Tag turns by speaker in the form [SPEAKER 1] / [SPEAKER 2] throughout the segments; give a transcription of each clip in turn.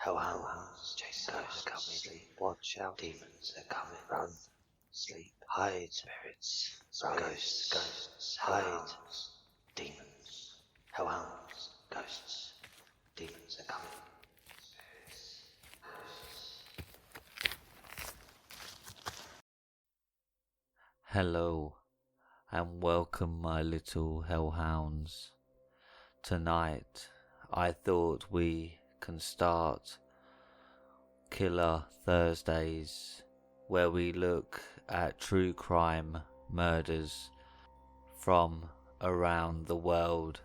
[SPEAKER 1] Hellhounds, chase ghosts, come sleep, watch out, demons are coming, run, sleep, hide, spirits, ghosts, hide, demons, hellhounds, ghosts, demons are coming, spirits, ghosts.
[SPEAKER 2] Hello and welcome, my little hellhounds. Tonight I thought we can start Killer Thursdays, where we look at true crime murders from around the world.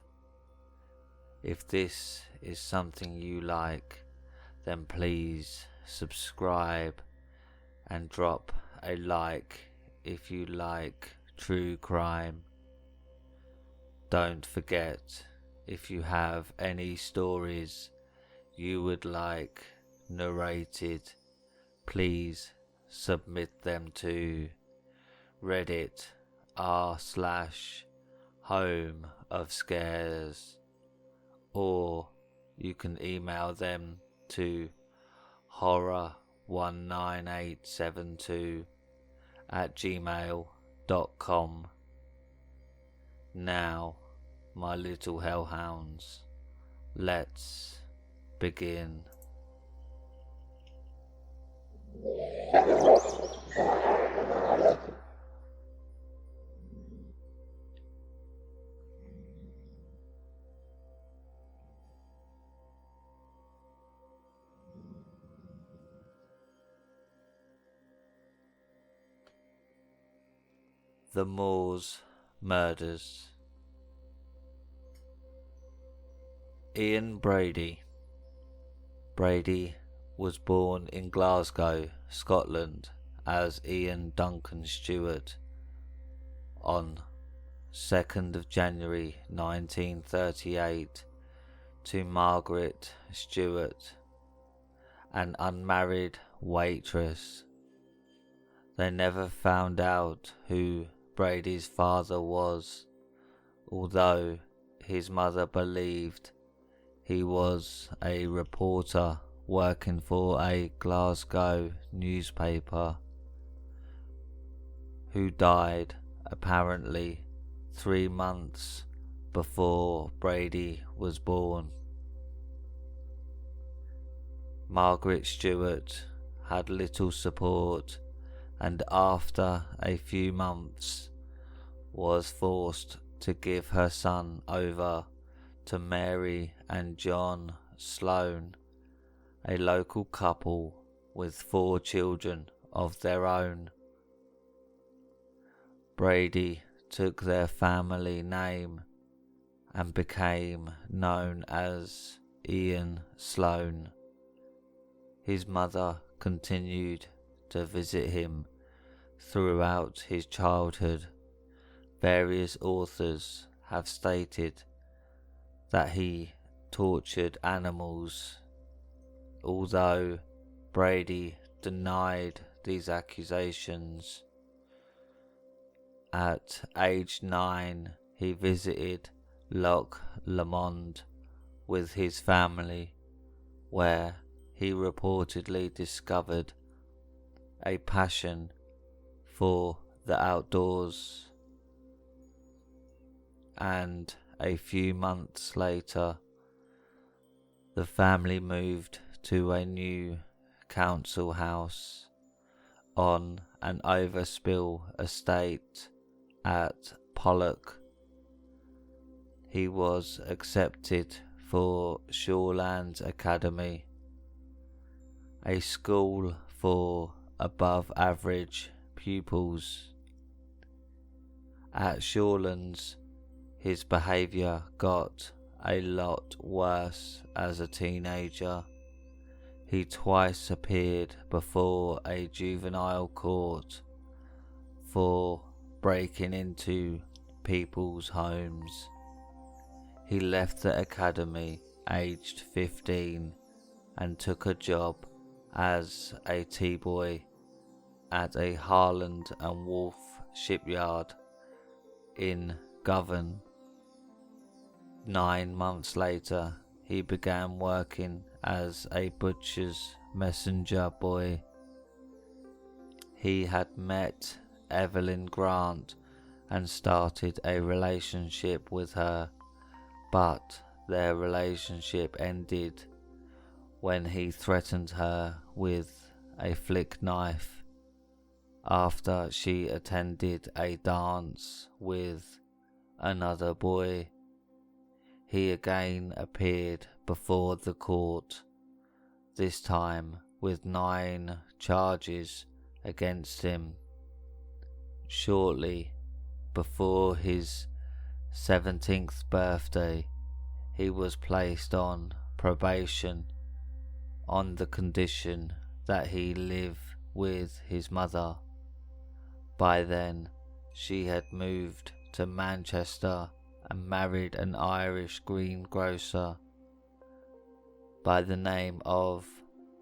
[SPEAKER 2] If this is something you like, then please subscribe and drop a like if you like true crime. Don't forget, if you have any stories you would like narrated, please submit them to Reddit r/homeofscares, or you can email them to horror19872@gmail.com. Now, my little hellhounds, let's begin. The Moors Murders. Ian Brady. Brady was born in Glasgow, Scotland, as Ian Duncan Stewart on 2nd of January 1938 to Margaret Stewart, an unmarried waitress. They never found out who Brady's father was, although his mother believed he was a reporter working for a Glasgow newspaper, who died apparently 3 months before Brady was born. Margaret Stewart had little support, and after a few months was forced to give her son over to Mary and John Sloane, a local couple with 4 children of their own. Brady took their family name and became known as Ian Sloane. His mother continued to visit him throughout his childhood. Various authors have stated that he tortured animals, although Brady denied these accusations. At age 9, he visited Loch Lomond with his family, where he reportedly discovered a passion for the outdoors, and a few months later the family moved to a new council house on an overspill estate at Pollock. He was accepted for Shorelands Academy, a school for above average pupils. At Shorelands, his behaviour got a lot worse as a teenager. He twice appeared before a juvenile court for breaking into people's homes. He left the academy aged 15 and took a job as a tea-boy at a Harland and Wolff shipyard in Govan. 9 months later, he began working as a butcher's messenger boy. He had met Evelyn Grant and started a relationship with her, but their relationship ended when he threatened her with a flick knife after she attended a dance with another boy. He again appeared before the court, this time with 9 charges against him. Shortly before his 17th birthday, he was placed on probation on the condition that he live with his mother. By then, she had moved to Manchester and married an Irish greengrocer by the name of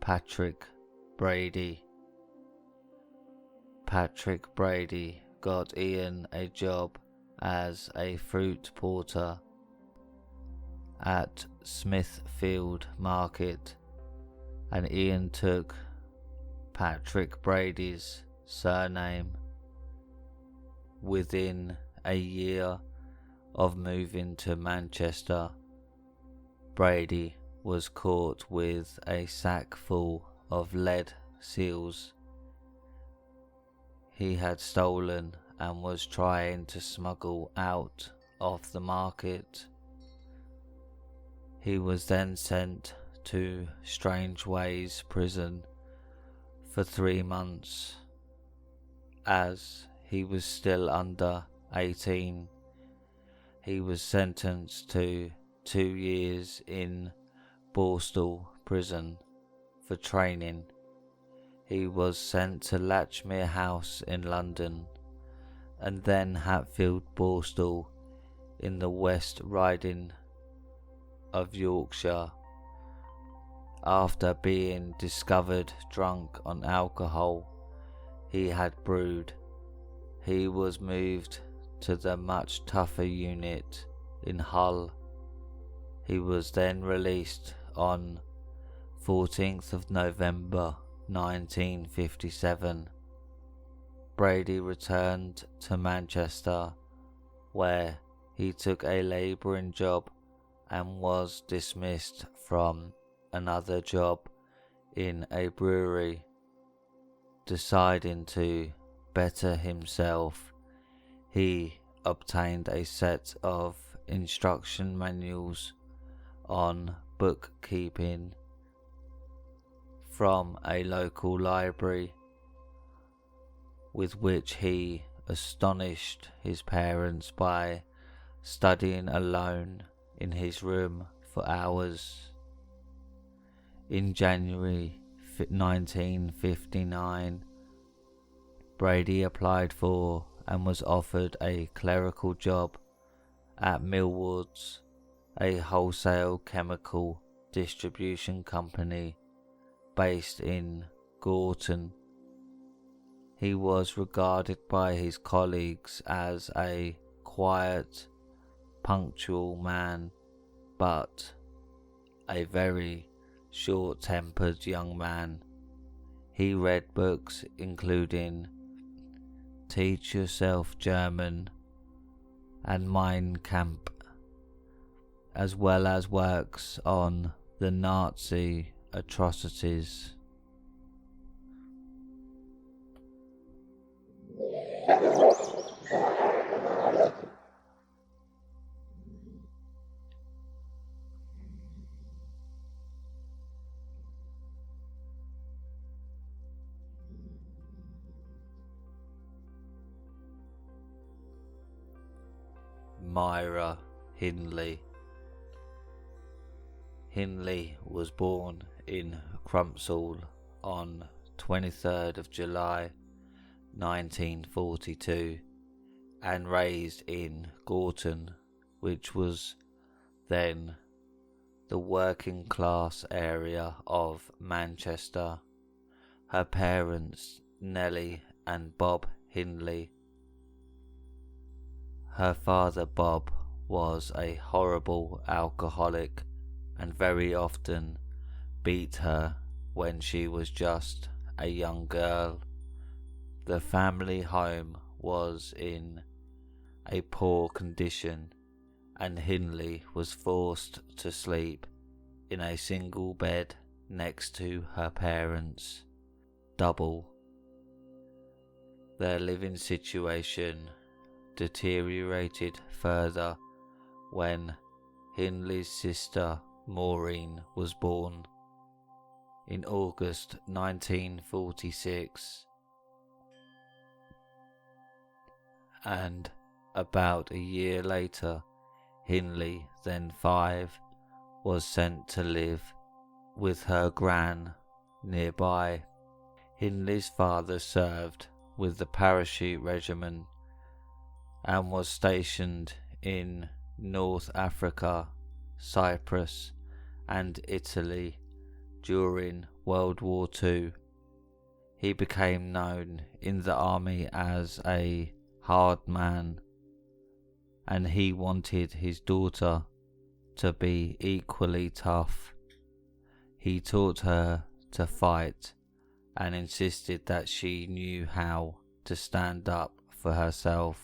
[SPEAKER 2] Patrick Brady. Patrick Brady got Ian a job as a fruit porter at Smithfield Market, and Ian took Patrick Brady's surname. Within a year of moving to Manchester, Brady was caught with a sack full of lead seals he had stolen and was trying to smuggle out of the market. He was then sent to Strangeways prison for 3 months. As he was still under 18, he was sentenced to 2 years in Borstal prison for training. He was sent to Latchmere House in London and then Hatfield Borstal in the West Riding of Yorkshire. After being discovered drunk on alcohol he had brewed, he was moved to the much tougher unit in Hull. He was then released on 14th of November 1957. Brady returned to Manchester, where he took a labouring job and was dismissed from another job in a brewery. Deciding to better himself, he obtained a set of instruction manuals on bookkeeping from a local library, with which he astonished his parents by studying alone in his room for hours. In January 1959, Brady applied for and was offered a clerical job at Millwoods, a wholesale chemical distribution company based in Gorton. He was regarded by his colleagues as a quiet, punctual man, but a very short-tempered young man. He read books including Teach Yourself German and Mein Kampf, as well as works on the Nazi atrocities. Myra Hindley. Hindley was born in Crumpsall on 23rd of July 1942 and raised in Gorton, which was then the working class area of Manchester. Her parents, Nellie and Bob Hindley. Her father, Bob, was a horrible alcoholic and very often beat her when she was just a young girl. The family home was in a poor condition, and Hindley was forced to sleep in a single bed next to her parents' double. Their living situation deteriorated further when Hindley's sister Maureen was born in August 1946, and about a year later, Hindley, then 5, was sent to live with her gran nearby. Hindley's father served with the Parachute Regiment and was stationed in North Africa, Cyprus and Italy during World War II. He became known in the army as a hard man, and he wanted his daughter to be equally tough. He taught her to fight and insisted that she knew how to stand up for herself.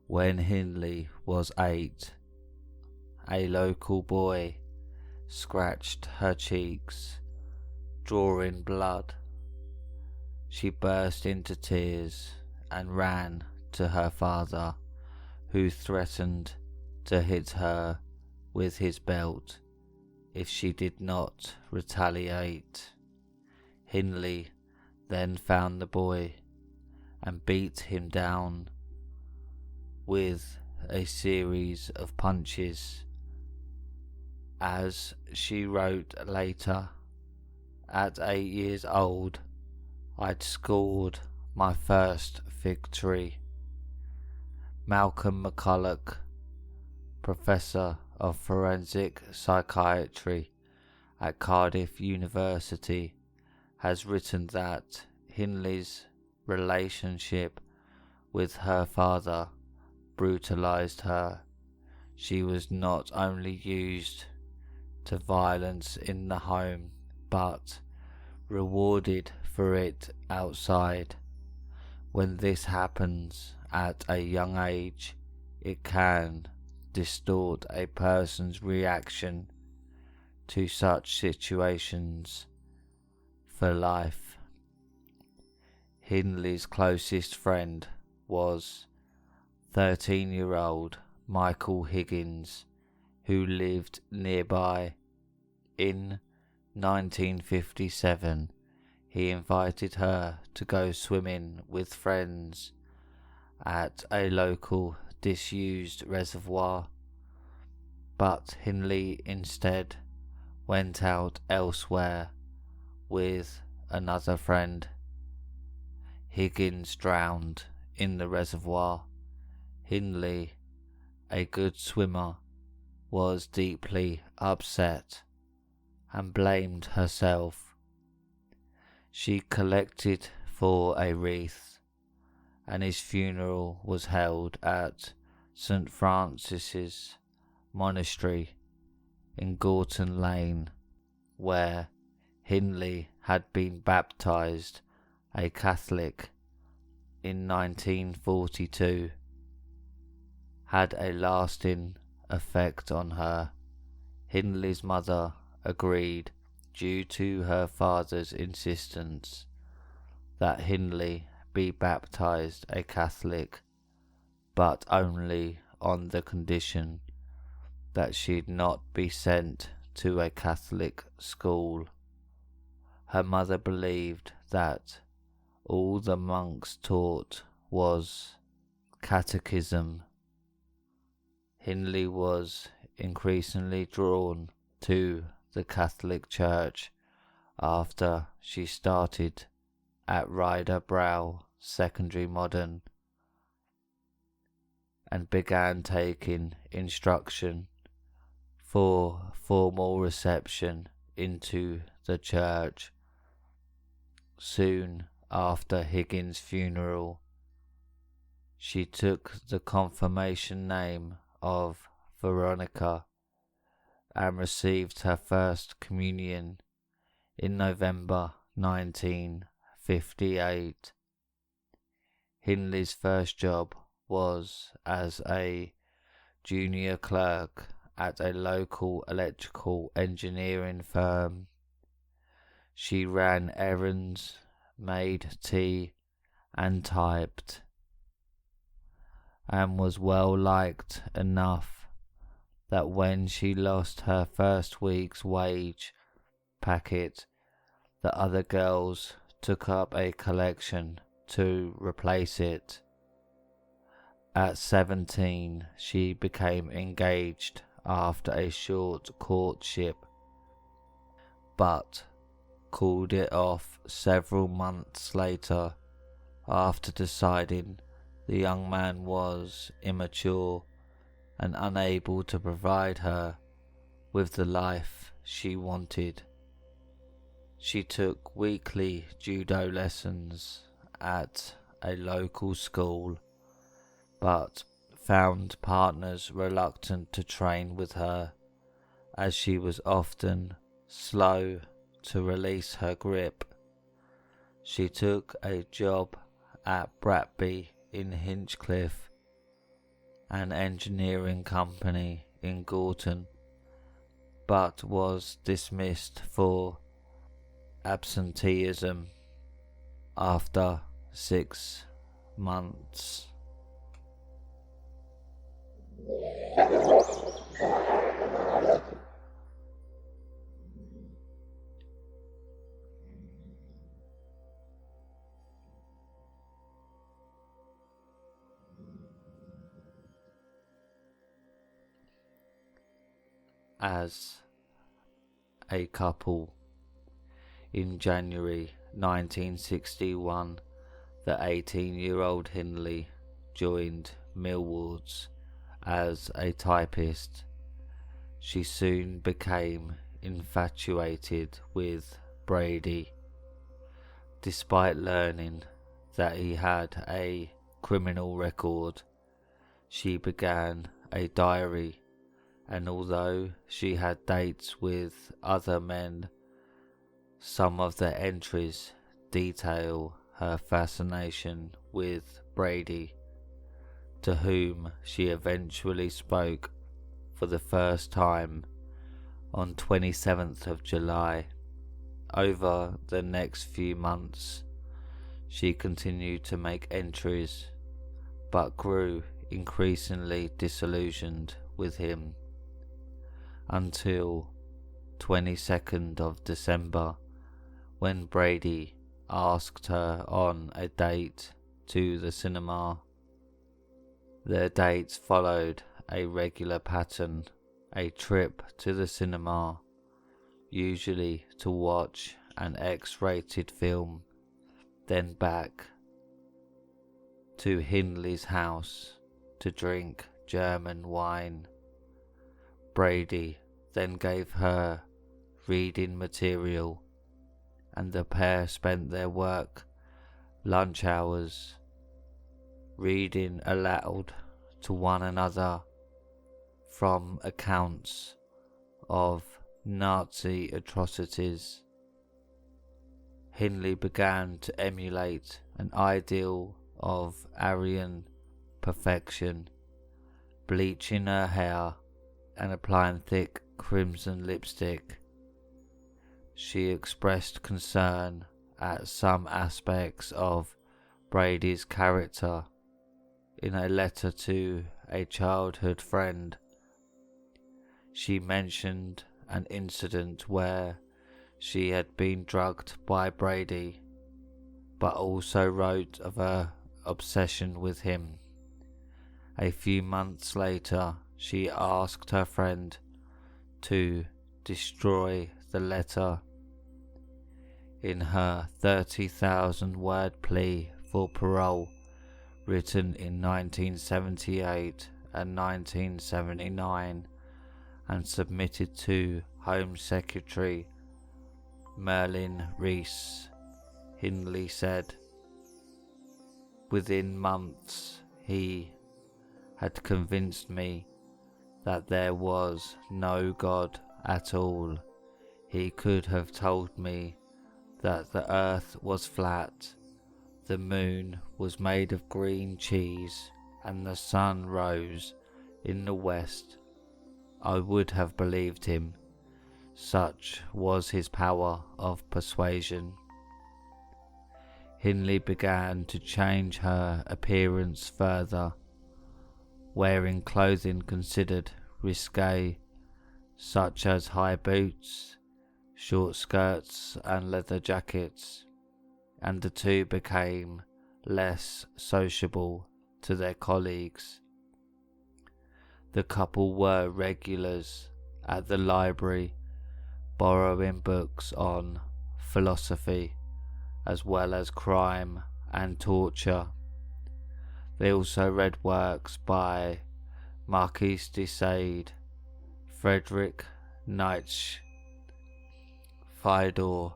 [SPEAKER 2] When Hindley was 8, a local boy scratched her cheeks, drawing blood. She burst into tears and ran to her father, who threatened to hit her with his belt if she did not retaliate. Hindley then found the boy and beat him down with a series of punches. As she wrote later, at 8 years old, I'd scored my first victory. Malcolm McCulloch, Professor of Forensic Psychiatry at Cardiff University, has written that Hindley's relationship with her father brutalized her. She was not only used to violence in the home, but rewarded for it outside. When this happens at a young age, it can distort a person's reaction to such situations for life. Hindley's closest friend was 13-year-old Michael Higgins, who lived nearby. In 1957, he invited her to go swimming with friends at a local disused reservoir, but Hindley instead went out elsewhere with another friend. Higgins drowned in the reservoir. Hindley, a good swimmer, was deeply upset and blamed herself. She collected for a wreath, and his funeral was held at St. Francis's Monastery in Gorton Lane, where Hindley had been baptized a Catholic in 1942, had a lasting effect on her. Hindley's mother agreed, due to her father's insistence, that Hindley be baptized a Catholic, but only on the condition that she'd not be sent to a Catholic school. Her mother believed that all the monks taught was catechism. Hindley was increasingly drawn to the Catholic Church after she started at Ryder Brow Secondary Modern and began taking instruction for formal reception into the church. Soon after Higgins' funeral, she took the confirmation name of Veronica and received her first communion in November 1958. Hindley's first job was as a junior clerk at a local electrical engineering firm. She ran errands, made tea, and typed, and was well liked enough that when she lost her first week's wage packet, the other girls took up a collection to replace it. At 17, she became engaged after a short courtship, but called it off several months later after deciding the young man was immature and unable to provide her with the life she wanted. She took weekly judo lessons at a local school, but found partners reluctant to train with her, as she was often slow to release her grip. She took a job at Brady in Hinchcliffe, an engineering company in Gorton, but was dismissed for absenteeism after 6 months. As a couple, in January 1961, the 18-year-old Hindley joined Millward's as a typist. She soon became infatuated with Brady. Despite learning that he had a criminal record, she began a diary, and although she had dates with other men, some of the entries detail her fascination with Brady, to whom she eventually spoke for the first time on 27th of July. Over the next few months, she continued to make entries, but grew increasingly disillusioned with him, until 22nd of December, when Brady asked her on a date to the cinema. Their dates followed a regular pattern: a trip to the cinema, usually to watch an X-rated film, then back to Hindley's house to drink German wine. Brady then gave her reading material, and the pair spent their work lunch hours reading aloud to one another from accounts of Nazi atrocities. Hindley began to emulate an ideal of Aryan perfection, bleaching her hair and applying thick crimson lipstick. She expressed concern at some aspects of Brady's character in a letter to a childhood friend. She mentioned an incident where she had been drugged by Brady, but also wrote of her obsession with him. A few months later, she asked her friend to destroy the letter. In her 30,000-word plea for parole, written in 1978 and 1979, and submitted to Home Secretary Merlin Rees, Hindley said, "Within months he had convinced me that there was no God at all. He could have told me that the earth was flat, the moon was made of green cheese, and the sun rose in the west. I would have believed him. Such was his power of persuasion. Hindley began to change her appearance further, wearing clothing considered risque, such as high boots, short skirts and leather jackets, and the two became less sociable to their colleagues. The couple were regulars at the library, borrowing books on philosophy as well as crime and torture. They also read works by Marquis de Sade, Friedrich Nietzsche, Fyodor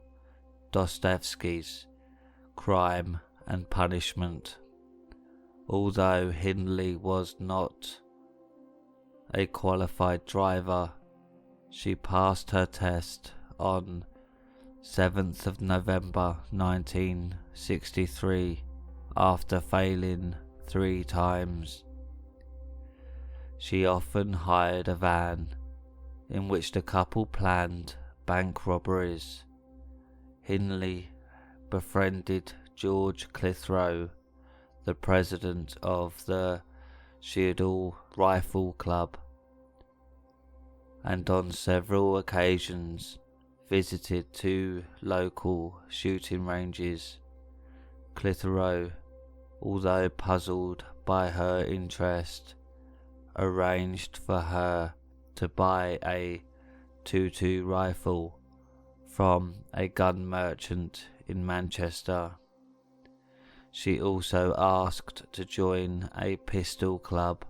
[SPEAKER 2] Dostoevsky's Crime and Punishment. Although Hindley was not a qualified driver, she passed her test on 7th of November 1963 after failing 3 times. She often hired a van in which the couple planned bank robberies. Hindley befriended George Clitheroe, the president of the Shield Rifle Club, and on several occasions visited 2 local shooting ranges. Clitheroe, although puzzled by her interest, arranged for her to buy a .22 rifle from a gun merchant in Manchester. She also asked to join a pistol club,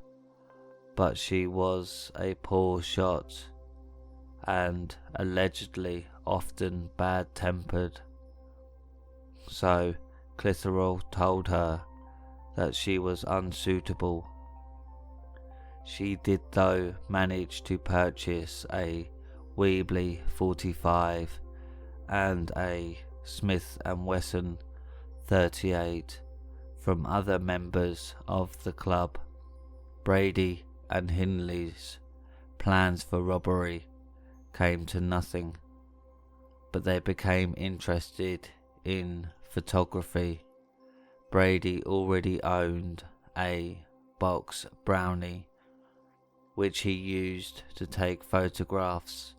[SPEAKER 2] but she was a poor shot and allegedly often bad-tempered. So Clitheroe told her that she was unsuitable. She did though manage to purchase a Webley 45 and a Smith & Wesson 38 from other members of the club. Brady and Hindley's plans for robbery came to nothing, but they became interested in photography. Brady already owned a box Brownie, which he used to take photographs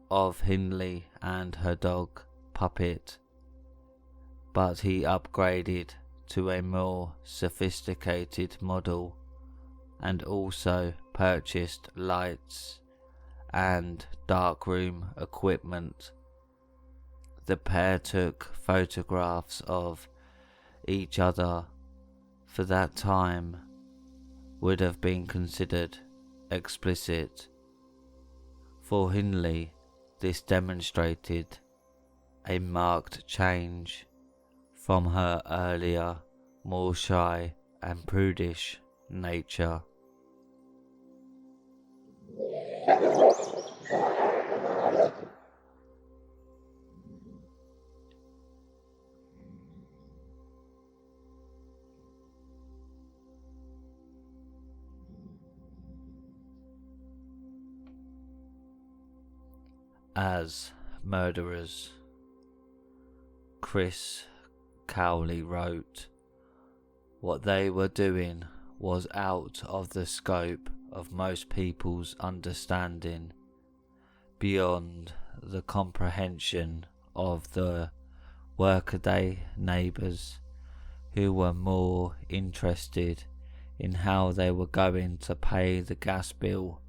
[SPEAKER 2] of Hindley and her dog Puppet, but he upgraded to a more sophisticated model and also purchased lights and darkroom equipment. The pair took photographs of each other. For that time would have been considered explicit. For Hindley, this demonstrated a marked change from her earlier, more shy and prudish nature. As murderers, Chris Cowley wrote, what they were doing was out of the scope of most people's understanding, beyond the comprehension of the workaday neighbours who were more interested in how they were going to pay the gas bill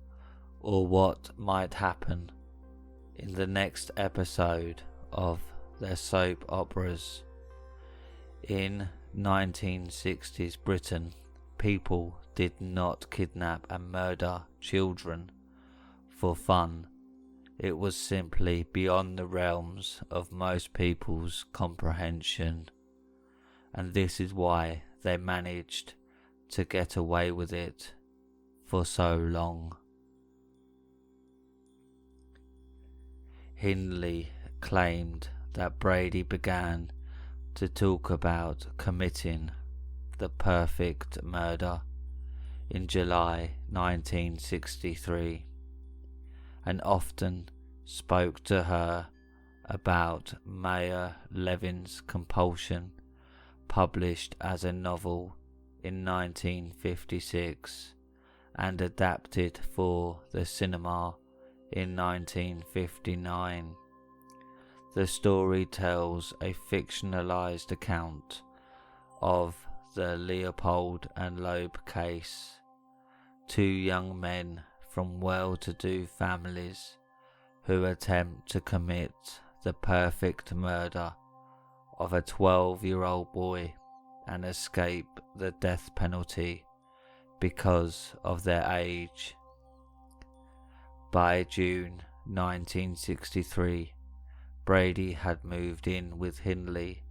[SPEAKER 2] or what might happen in the next episode of their soap operas. In 1960s Britain, people did not kidnap and murder children for fun. It was simply beyond the realms of most people's comprehension, and this is why they managed to get away with it for so long. Hindley claimed that Brady began to talk about committing the perfect murder in July 1963, and often spoke to her about Mayer Levin's Compulsion, published as a novel in 1956 and adapted for the cinema in 1959. The story tells a fictionalized account of the Leopold and Loeb case, two young men from well-to-do families who attempt to commit the perfect murder of a 12-year-old boy and escape the death penalty because of their age. By June 1963, Brady had moved in with Hindley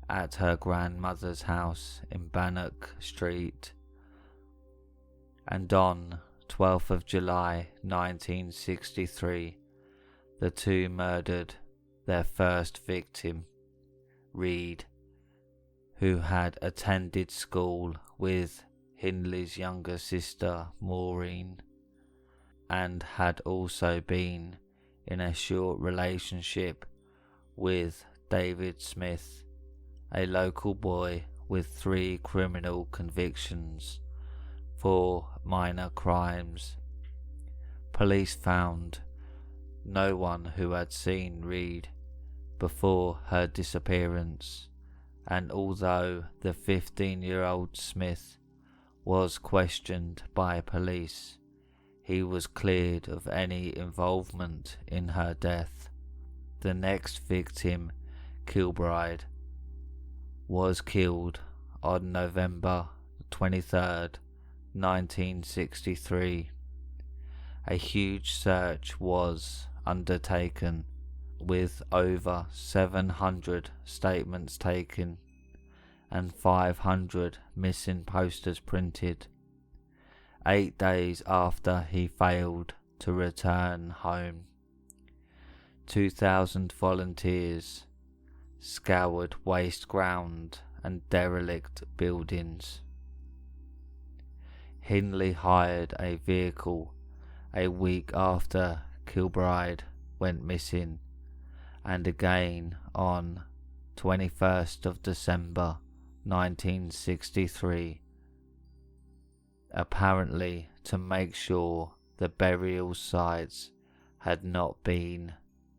[SPEAKER 2] at her grandmother's house in Bannock Street, and on 12th of July 1963, the two murdered their first victim, Reed, who had attended school with Hindley's younger sister Maureen, and had also been in a short relationship with David Smith, a local boy with 3 criminal convictions for minor crimes. Police found no one who had seen Reed before her disappearance, and although the 15-year-old Smith was questioned by police, he was cleared of any involvement in her death. The next victim, Kilbride, was killed on November 23rd, 1963. A huge search was undertaken, with over 700 statements taken and 500 missing posters printed. 8 days after he failed to return home, 2,000 volunteers scoured waste ground and derelict buildings. Hindley hired a vehicle a week after Kilbride went missing, and again on 21st of December 1963, apparently to make sure the burial sites had not been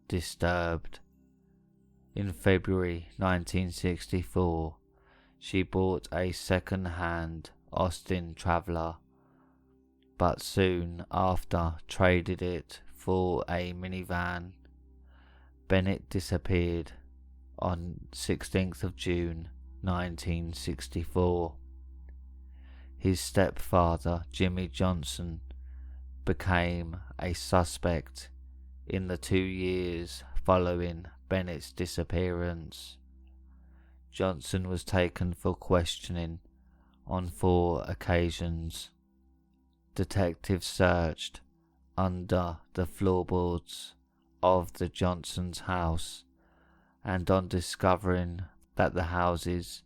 [SPEAKER 2] disturbed. In February 1964, she bought a second-hand Austin Traveller, but soon after traded it for a minivan. Bennett disappeared on 16th of June 1964. His stepfather, Jimmy Johnson, became a suspect in the 2 years following Bennett's disappearance. Johnson was taken for questioning on 4 occasions. Detectives searched under the floorboards of the Johnsons' house, and on discovering that the houses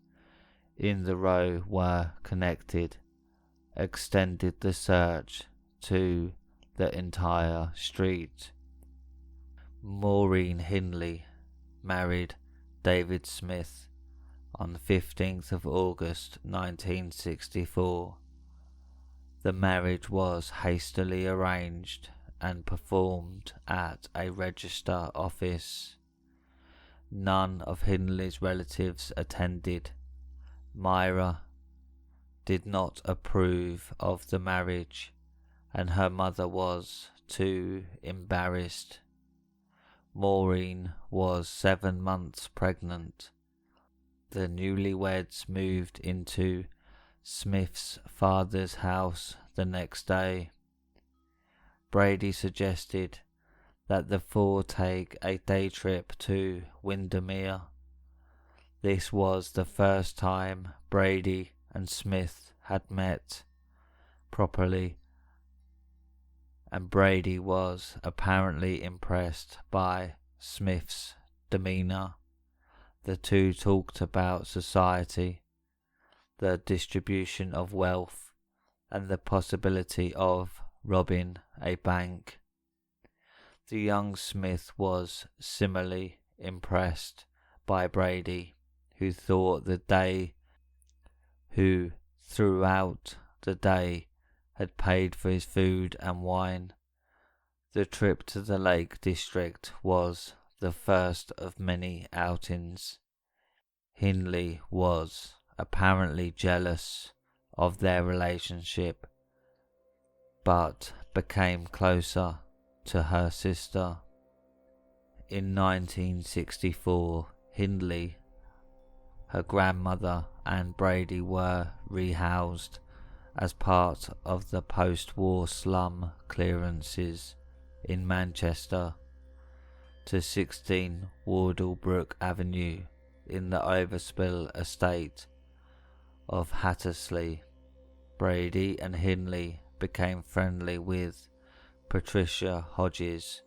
[SPEAKER 2] in the row were connected, extended the search to the entire street. Maureen Hindley married David Smith on 15th of August 1964. The marriage was hastily arranged and performed at a register office. None of Hindley's relatives attended. Myra did not approve of the marriage, and her mother was too embarrassed. Maureen was 7 months pregnant. The newlyweds moved into Smith's father's house the next day. Brady suggested that the 4 take a day trip to Windermere. This was the first time Brady and Smith had met properly, and Brady was apparently impressed by Smith's demeanour. The two talked about society, the distribution of wealth, and the possibility of robbing a bank. The young Smith was similarly impressed by Brady, who throughout the day had paid for his food and wine. The trip to the Lake District was the first of many outings. Hindley was apparently jealous of their relationship, but became closer to her sister. In 1964, Hindley, her grandmother, and Brady were rehoused as part of the post-war slum clearances in Manchester to 16 Wardlebrook Avenue in the Overspill estate of Hattersley. Brady and Hindley became friendly with Patricia Hodges,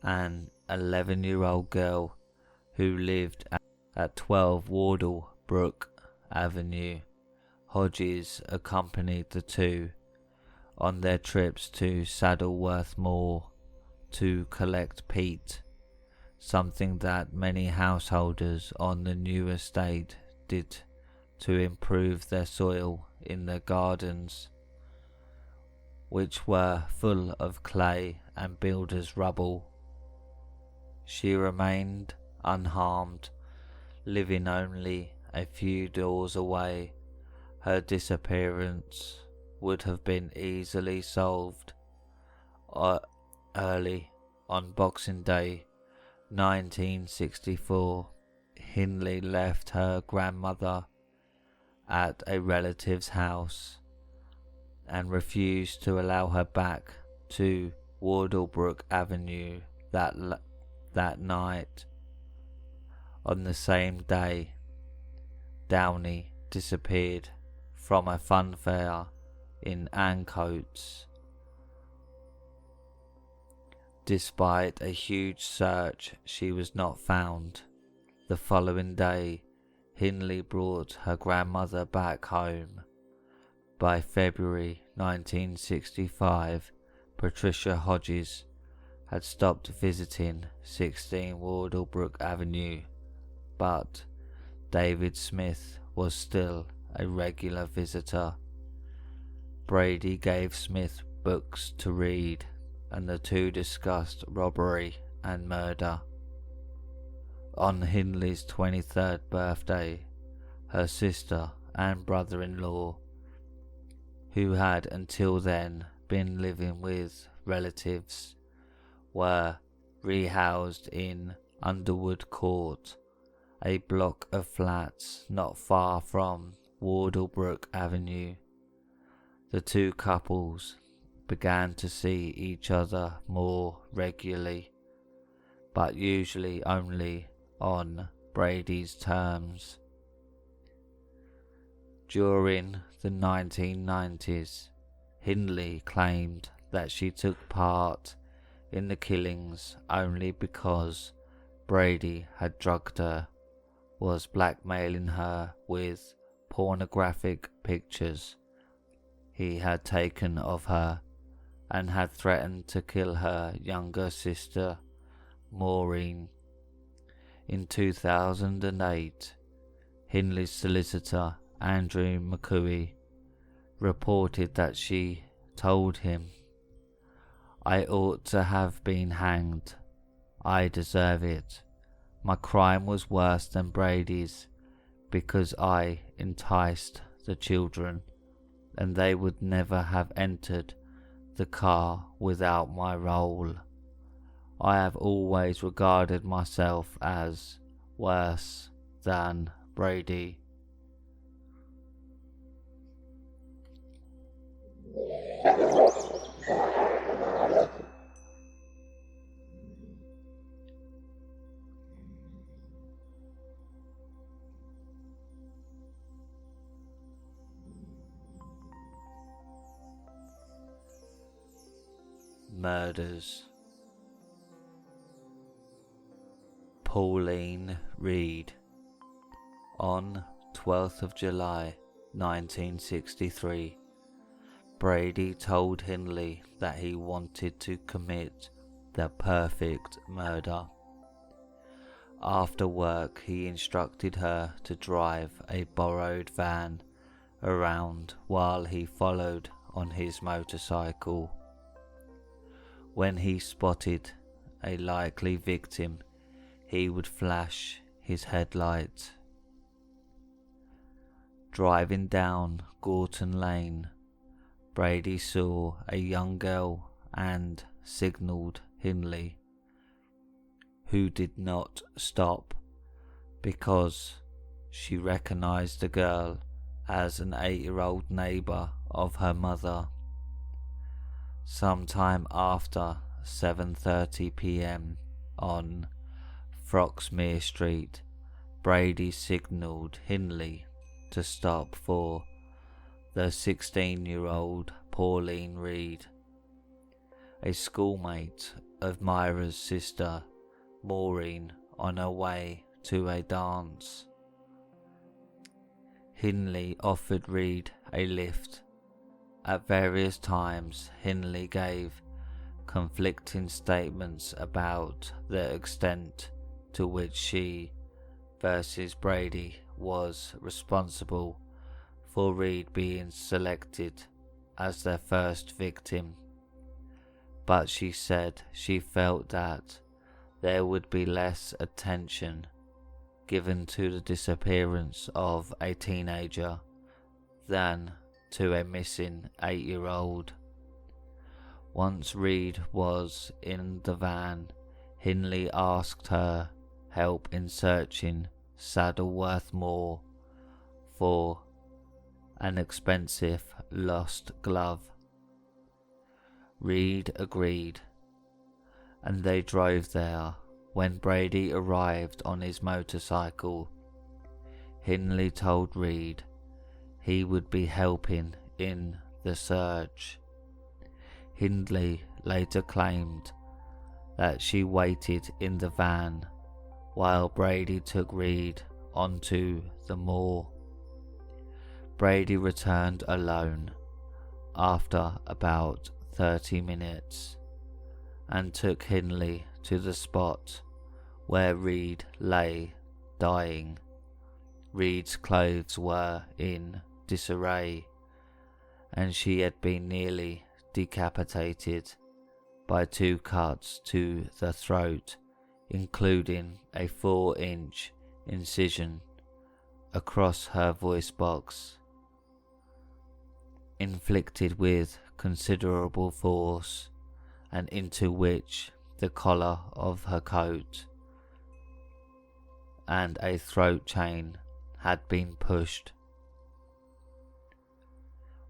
[SPEAKER 2] an 11-year-old girl who lived at 12 Wardlebrook Avenue. Hodges accompanied the two on their trips to Saddleworth Moor to collect peat, something that many householders on the new estate did to improve their soil in their gardens, which were full of clay and builders' rubble. She remained unharmed, living only a few doors away. Her disappearance would have been easily solved. Early on Boxing Day 1964, Hindley left her grandmother at a relative's house and refused to allow her back to Wardlebrook Avenue that night. On the same day, Downey disappeared from a fun fair in Ancoats. Despite a huge search, she was not found. The following day, Hindley brought her grandmother back home. By February 1965, Patricia Hodges had stopped visiting 16 Wardlebrook Avenue, but David Smith was still a regular visitor. Brady gave Smith books to read, and the two discussed robbery and murder. On Hindley's 23rd birthday, her sister and brother-in-law, who had until then been living with relatives, were rehoused in Underwood Court, a block of flats not far from Wardlebrook Avenue. The two couples began to see each other more regularly, but usually only on Brady's terms. During the 1990s, Hindley claimed that she took part in the killings only because Brady had drugged her, was blackmailing her with pornographic pictures he had taken of her, and had threatened to kill her younger sister, Maureen. In 2008, Hindley's solicitor, Andrew McCooey, reported that she told him, "I ought to have been hanged. I deserve it. My crime was worse than Brady's because I enticed the children, and they would never have entered the car without my role. I have always regarded myself as worse than Brady." Murders. Pauline Reed. On 12th of July 1963, Brady told Hindley that he wanted to commit the perfect murder. After work, he instructed her to drive a borrowed van around while he followed on his motorcycle. When he spotted a likely victim, he would flash his headlights. Driving down Gorton Lane, Brady saw a young girl and signalled Hindley, who did not stop because she recognised the girl as an 8-year-old neighbour of her mother. Sometime after 7:30 p.m. on Froxmere Street, Brady signalled Hindley to stop for the 16-year-old Pauline Reed, a schoolmate of Myra's sister Maureen, on her way to a dance. Hindley offered Reed a lift. At various times, Hindley gave conflicting statements about the extent to which she versus Brady was responsible for Reed being selected as their first victim, but she said she felt that there would be less attention given to the disappearance of a teenager than to a missing 8-year-old. Once Reed was in the van, Hindley asked her help in searching Saddleworth Moor for an expensive lost glove. Reed agreed, and they drove there. When Brady arrived on his motorcycle, Hindley told Reed he would be helping in the search. Hindley later claimed that she waited in the van while Brady took Reed onto the moor. Brady returned alone after about 30 minutes and took Hindley to the spot where Reed lay dying. Reed's clothes were in disarray, and she had been nearly decapitated by 2 cuts to the throat, including a 4-inch incision across her voice box, inflicted with considerable force, and into which the collar of her coat and a throat chain had been pushed.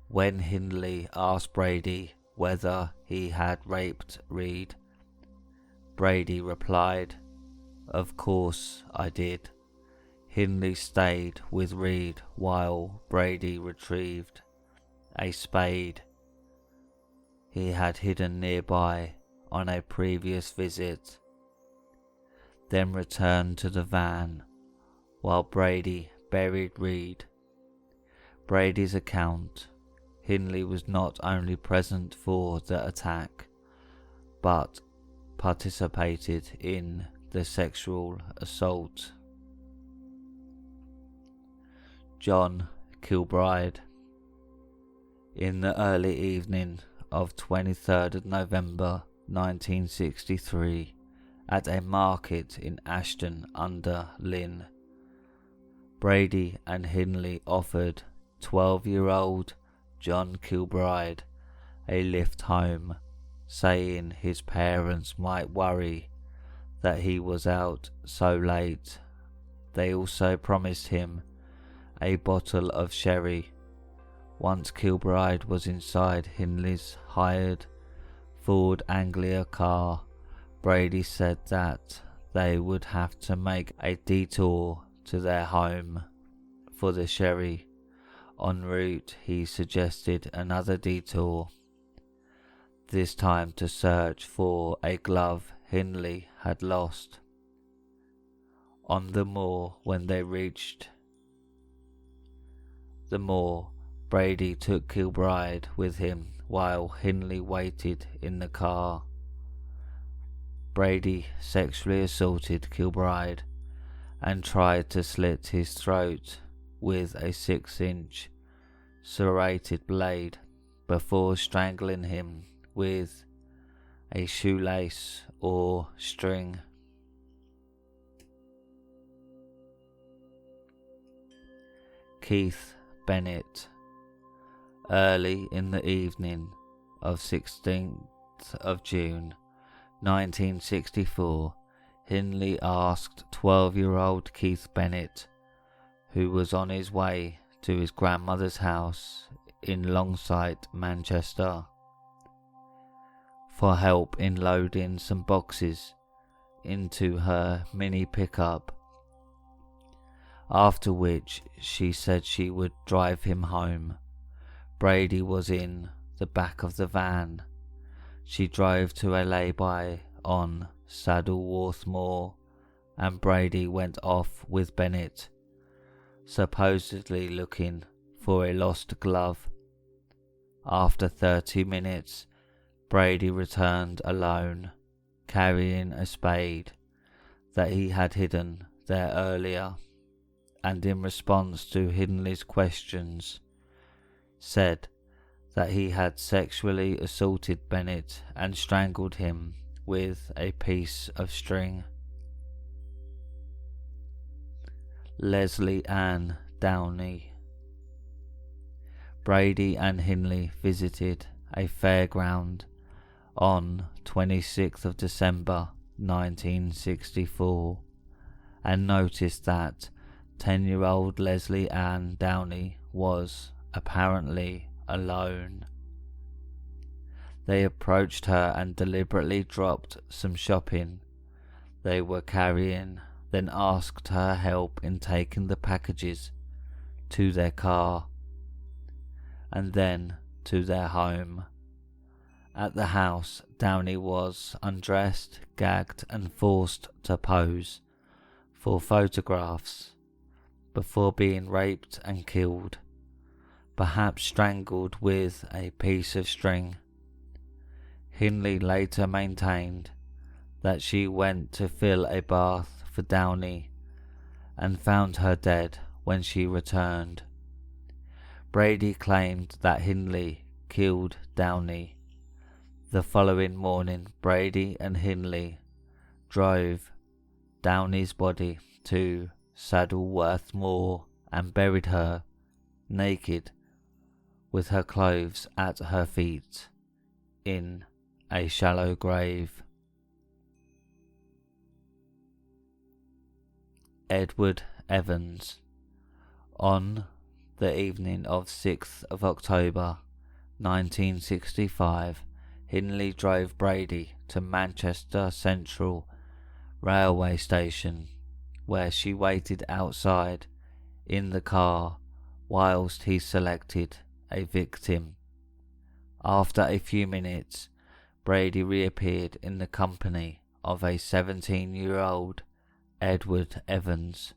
[SPEAKER 2] When Hindley asked Brady whether he had raped Reed, Brady replied, "Of course I did." Hindley stayed with Reed while Brady retrieved a spade he had hidden nearby on a previous visit, then returned to the van while Brady buried Reed. Brady's account: Hindley was not only present for the attack, but participated in the sexual assault. John Kilbride. In the early evening of 23rd of November 1963, at a market in Ashton-under-Lyne, Brady and Hindley offered 12-year-old John Kilbride a lift home, saying his parents might worry that he was out so late. They also promised him a bottle of sherry. Once Kilbride was inside Hindley's hired Ford Anglia car, Brady said that they would have to make a detour to their home for the sherry. En route, he suggested another detour, this time to search for a glove Hindley had lost. On the moor, when they reached the moor, Brady took Kilbride with him while Hindley waited in the car. Brady sexually assaulted Kilbride and tried to slit his throat with a 6-inch serrated blade before strangling him with a shoelace or string. Keith Bennett. Early in the evening of 16th of June 1964, Hindley asked 12-year-old Keith Bennett, who was on his way to his grandmother's house in Longsight, Manchester, for help in loading some boxes into her mini pickup, after which she said she would drive him home. Brady was in the back of the van. She drove to a lay-by on Saddleworth Moor, and Brady went off with Bennett, supposedly looking for a lost glove. After 30 minutes, Brady returned alone, carrying a spade that he had hidden there earlier, and in response to Hindley's questions, said that he had sexually assaulted Bennett and strangled him with a piece of string. Leslie Ann Downey. Brady and Hindley visited a fairground on 26th of December 1964 and noticed that 10-year-old Leslie Ann Downey was apparently alone. They approached her and deliberately dropped some shopping they were carrying, then asked her help in taking the packages to their car and then to their home. At the house, Downey was undressed, gagged and forced to pose for photographs before being raped and killed, perhaps strangled with a piece of string. Hindley later maintained that she went to fill a bath for Downey and found her dead when she returned. Brady claimed that Hindley killed Downey. The following morning, Brady and Hindley drove Downey's body to Saddleworth Moor and buried her naked with her clothes at her feet in a shallow grave. Edward Evans. On the evening of 6th of October 1965, Hindley drove Brady to Manchester Central Railway Station, where she waited outside in the car whilst he selected a victim. After a few minutes, Brady reappeared in the company of a 17-year-old Edward Evans,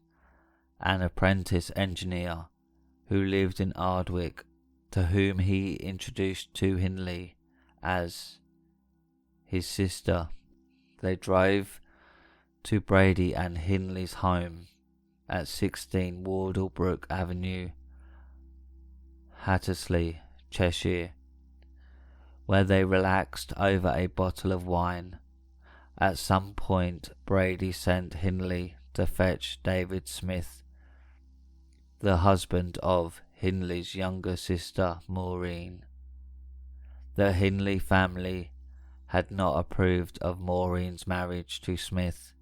[SPEAKER 2] an apprentice engineer who lived in Ardwick, to whom he introduced to Hindley as his sister. They drove to Brady and Hindley's home at 16 Wardlebrook Avenue, Hattersley, Cheshire, where they relaxed over a bottle of wine. At some point, Brady sent Hindley to fetch David Smith, the husband of Hindley's younger sister Maureen. The Hindley family had not approved of Maureen's marriage to Smith,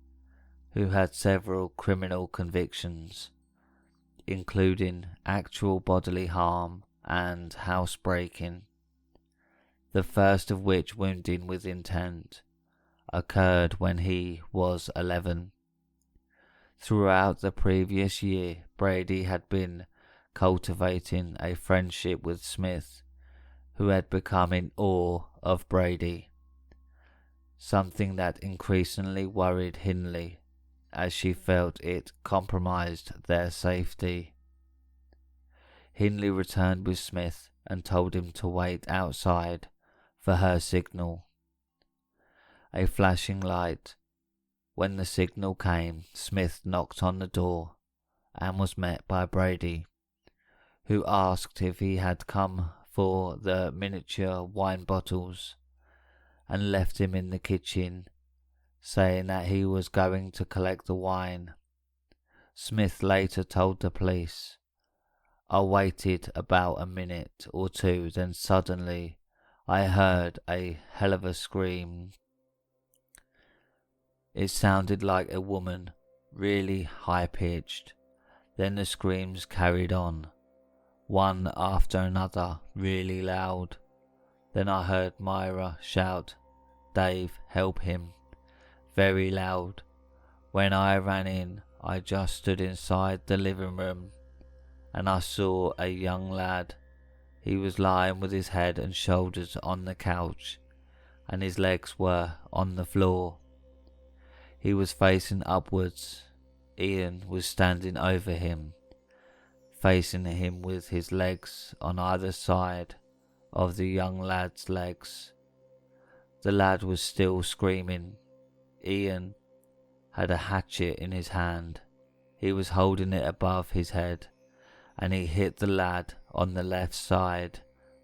[SPEAKER 2] who had several criminal convictions, including actual bodily harm and housebreaking, the first of which, wounding with intent, occurred when he was 11. Throughout the previous year, Brady had been cultivating a friendship with Smith, who had become in awe of Brady, something that increasingly worried Hindley as she felt it compromised their safety. Hindley returned with Smith and told him to wait outside for her signal. A flashing light. When the signal came, Smith knocked on the door and was met by Brady, who asked if he had come for the miniature wine bottles and left him in the kitchen, saying that he was going to collect the wine. Smith later told the police, "I waited about a minute or two, then suddenly I heard a hell of a scream. It sounded like a woman, really high-pitched. Then the screams carried on, one after another, really loud. Then I heard Myra shout, 'Dave, help him,' very loud. When I ran in, I just stood inside the living room, and I saw a young lad. He was lying with his head and shoulders on the couch, and his legs were on the floor. He was facing upwards. Ian was standing over him, facing him with his legs on either side of the young lad's legs. The lad was still screaming. Ian had a hatchet in his hand. He was holding it above his head, and he hit the lad on the left side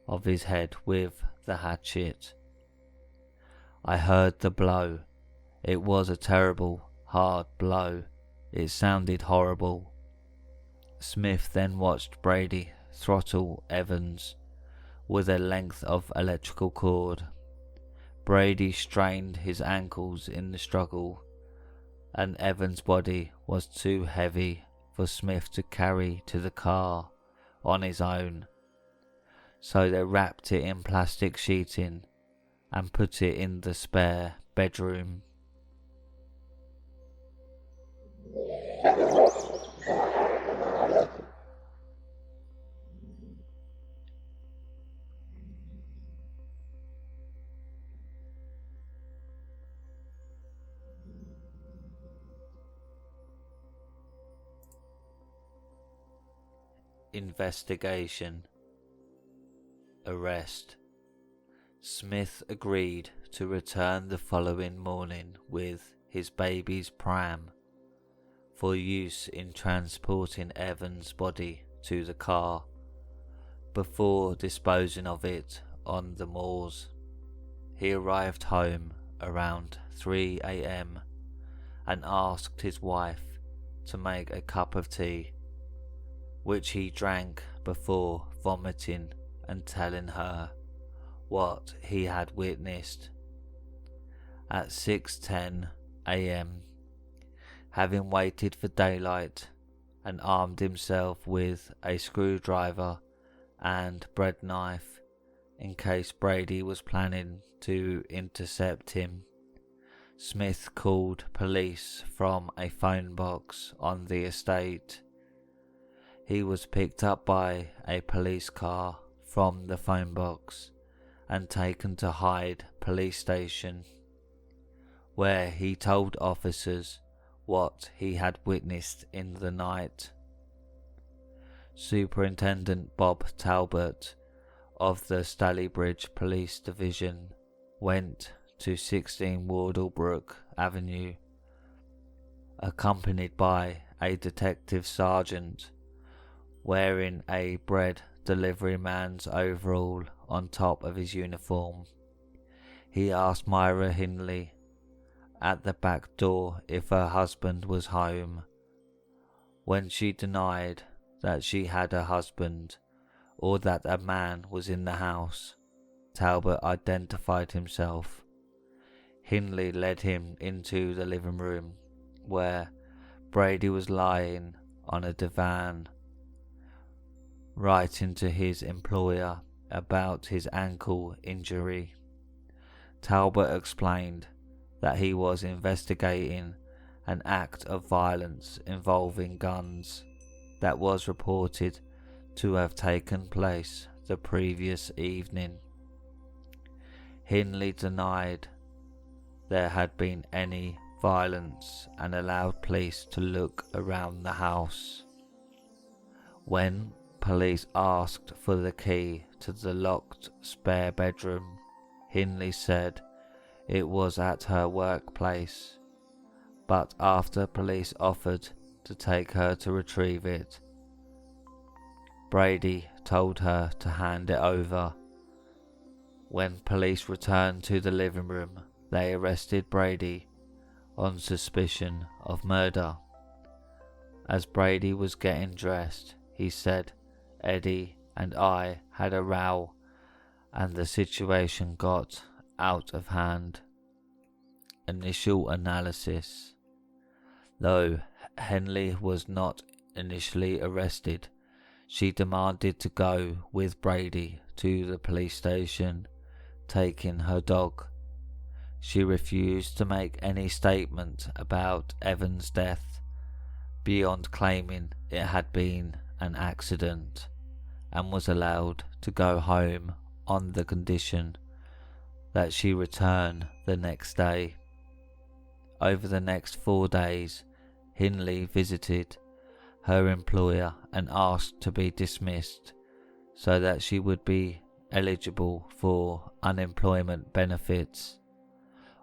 [SPEAKER 2] of his head with the hatchet. I heard the blow. It was a terrible, hard blow. It sounded horrible." Smith then watched Brady throttle Evans with a length of electrical cord. Brady strained his ankles in the struggle, and Evans' body was too heavy for Smith to carry to the car on his own, so they wrapped it in plastic sheeting and put it in the spare bedroom. Investigation. Arrest. Smith agreed to return the following morning with his baby's pram for use in transporting Evans' body to the car before disposing of it on the moors. He arrived home around 3 a.m. and asked his wife to make a cup of tea, which he drank before vomiting and telling her what he had witnessed. At 6:10 a.m., having waited for daylight and armed himself with a screwdriver and bread knife in case Brady was planning to intercept him, Smith called police from a phone box on the estate. He was picked up by a police car from the phone box and taken to Hyde police station, where he told officers what he had witnessed in the night. Superintendent Bob Talbot of the Stalybridge Police Division went to 16 Wardlebrook Avenue, accompanied by a detective sergeant wearing a bread delivery man's overall on top of his uniform. He asked Myra Hindley at the back door if her husband was home. When she denied that she had a husband or that a man was in the house, Talbot identified himself. Hindley led him into the living room, where Brady was lying on a divan, writing to his employer about his ankle injury. Talbot explained that he was investigating an act of violence involving guns that was reported to have taken place the previous evening. Hindley denied there had been any violence and allowed police to look around the house. When police asked for the key to the locked spare bedroom, Hindley said it was at her workplace, but after police offered to take her to retrieve it, Brady told her to hand it over. When police returned to the living room, they arrested Brady on suspicion of murder. As Brady was getting dressed, he said, "Eddie and I had a row and the situation got out of hand." Initial analysis. Though Hindley was not initially arrested, she demanded to go with Brady to the police station, taking her dog. She refused to make any statement about Evan's death, beyond claiming it had been an accident, and was allowed to go home on the condition that she return the next day. Over the next 4 days, Hindley visited her employer and asked to be dismissed so that she would be eligible for unemployment benefits.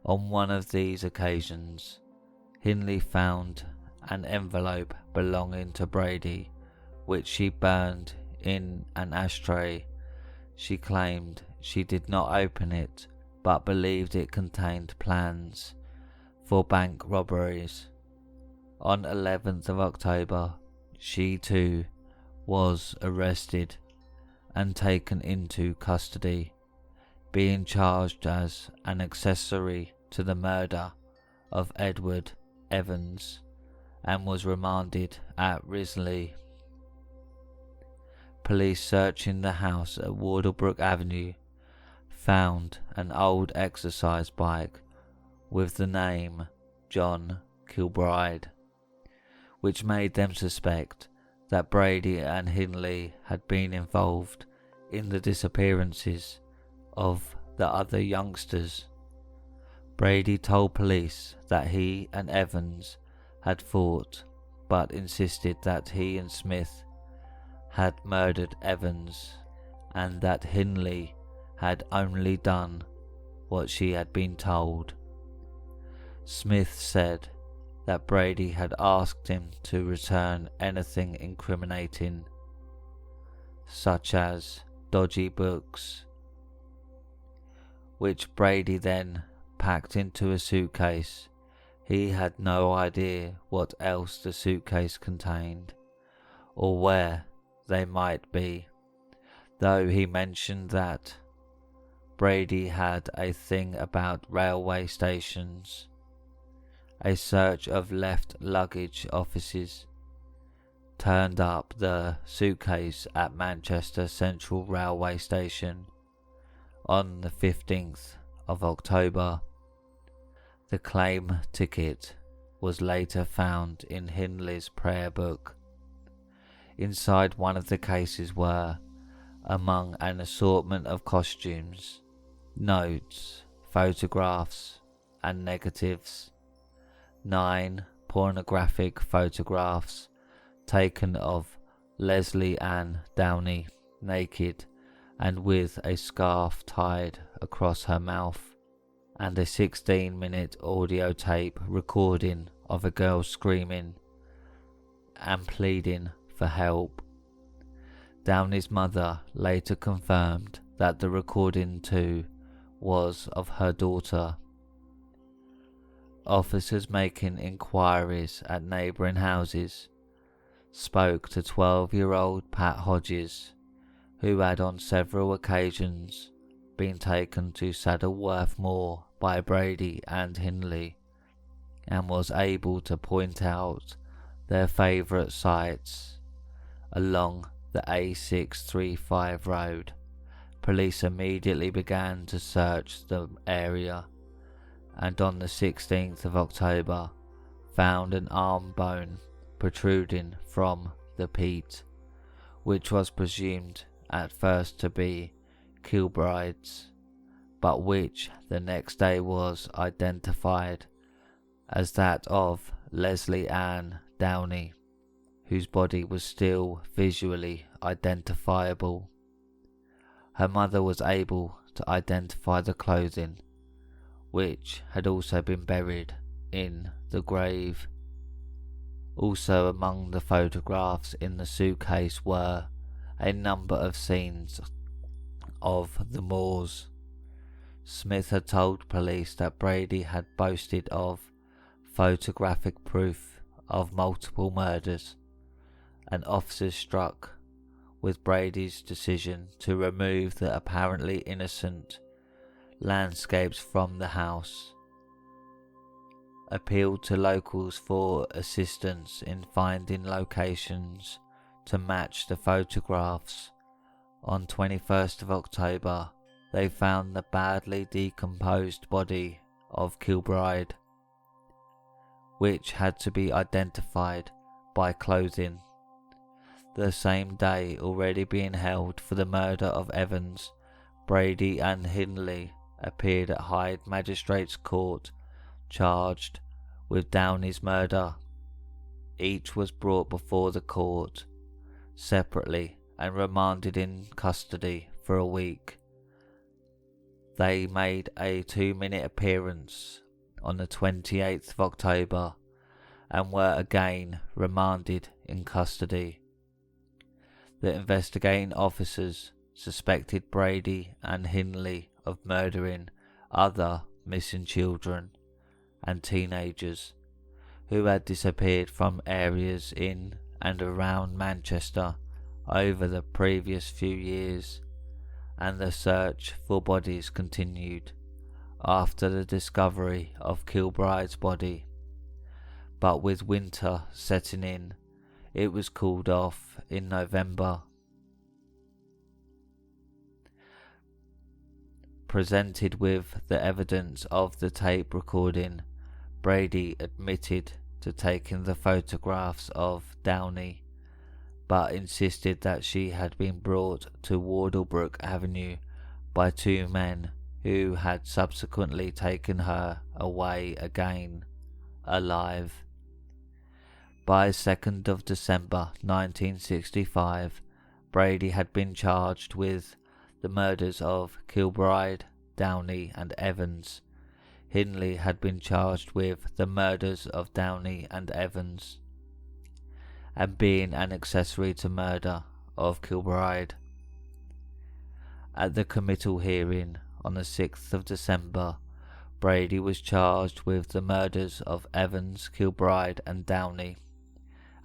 [SPEAKER 2] On one of these occasions, Hindley found an envelope belonging to Brady, which she burned in an ashtray. She claimed she did not open it, but believed it contained plans for bank robberies. On 11th of October, she too was arrested and taken into custody, being charged as an accessory to the murder of Edward Evans, and was remanded at Risley. Police searching the house at Wardlebrook Avenue found an old exercise bike with the name John Kilbride, which made them suspect that Brady and Hindley had been involved in the disappearances of the other youngsters. Brady told police that he and Evans had fought, but insisted that he and Smith had murdered Evans and that Hindley had only done what she had been told. Smith said that Brady had asked him to return anything incriminating, such as dodgy books, which Brady then packed into a suitcase. He had no idea what else the suitcase contained, or where they might be, though he mentioned that Brady had a thing about railway stations. A search of left luggage offices turned up the suitcase at Manchester Central Railway Station on the 15th of October. The claim ticket was later found in Hindley's prayer book. Inside one of the cases were, among an assortment of costumes, notes, photographs and negatives, 9 pornographic photographs taken of Leslie Ann Downey naked and with a scarf tied across her mouth, and a 16-minute audio tape recording of a girl screaming and pleading for help. Downey's mother later confirmed that the recording too was of her daughter. Officers making inquiries at neighbouring houses spoke to 12-year-old Pat Hodges, who had on several occasions been taken to Saddleworth Moor by Brady and Hindley, and was able to point out their favourite sites along the A635 road. Police immediately began to search the area, and on the 16th of October found an arm bone protruding from the peat, which was presumed at first to be Kilbride's, but which the next day was identified as that of Leslie Ann Downey, whose body was still visually identifiable. Her mother was able to identify the clothing, which had also been buried in the grave. Also among the photographs in the suitcase were a number of scenes of the moors. Smith had told police that Brady had boasted of photographic proof of multiple murders, and officers struck with Brady's decision to remove the apparently innocent landscapes from the house, appealed to locals for assistance in finding locations to match the photographs. On 21st of October, they found the badly decomposed body of Kilbride, which had to be identified by clothing. The same day, already being held for the murder of Evans, Brady and Hindley appeared at Hyde Magistrates Court, charged with Downey's murder. Each was brought before the court separately and remanded in custody for a week. They made a 2-minute appearance on the 28th of October and were again remanded in custody. The investigating officers suspected Brady and Hindley of murdering other missing children and teenagers who had disappeared from areas in and around Manchester over the previous few years, and the search for bodies continued after the discovery of Kilbride's body. But with winter setting in, it was called off in November. Presented with the evidence of the tape recording, Brady admitted to taking the photographs of Downey, but insisted that she had been brought to Wardlebrook Avenue by 2 men who had subsequently taken her away again, alive. By 2nd of December 1965, Brady had been charged with the murders of Kilbride, Downey and Evans. Hindley had been charged with the murders of Downey and Evans, and being an accessory to murder of Kilbride. At the committal hearing on the 6th of December, Brady was charged with the murders of Evans, Kilbride and Downey,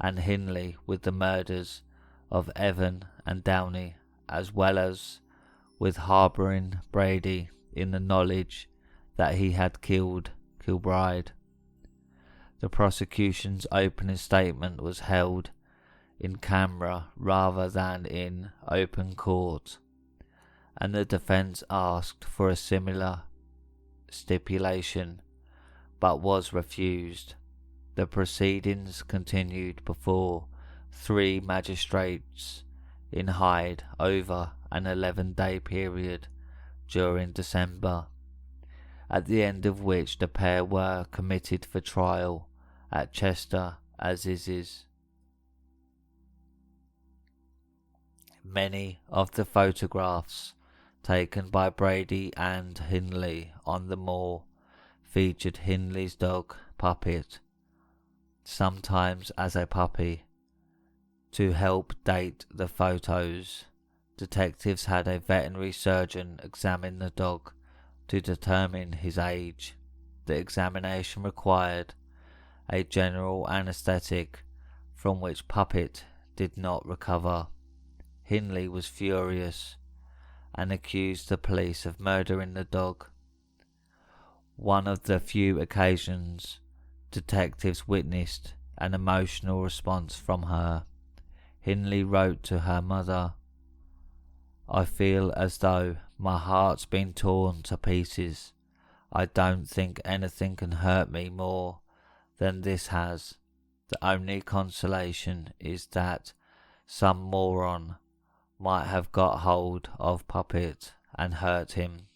[SPEAKER 2] and Hindley with the murders of Evan and Downey, as well as with harbouring Brady in the knowledge that he had killed Kilbride. The prosecution's opening statement was held in camera rather than in open court, and the defence asked for a similar stipulation but was refused. The proceedings continued before 3 magistrates in Hyde over an 11-day period during December, at the end of which the pair were committed for trial at Chester Assizes. Many of the photographs taken by Brady and Hindley on the moor featured Hindley's dog Puppet, sometimes as a puppy. To help date the photos, detectives had a veterinary surgeon examine the dog to determine his age. The examination required a general anaesthetic from which Puppet did not recover. Hindley was furious and accused the police of murdering the dog. One of the few occasions detectives witnessed an emotional response from her. Hindley wrote to her mother, "I feel as though my heart's been torn to pieces. I don't think anything can hurt me more than this has. The only consolation is that some moron might have got hold of Puppet and hurt him."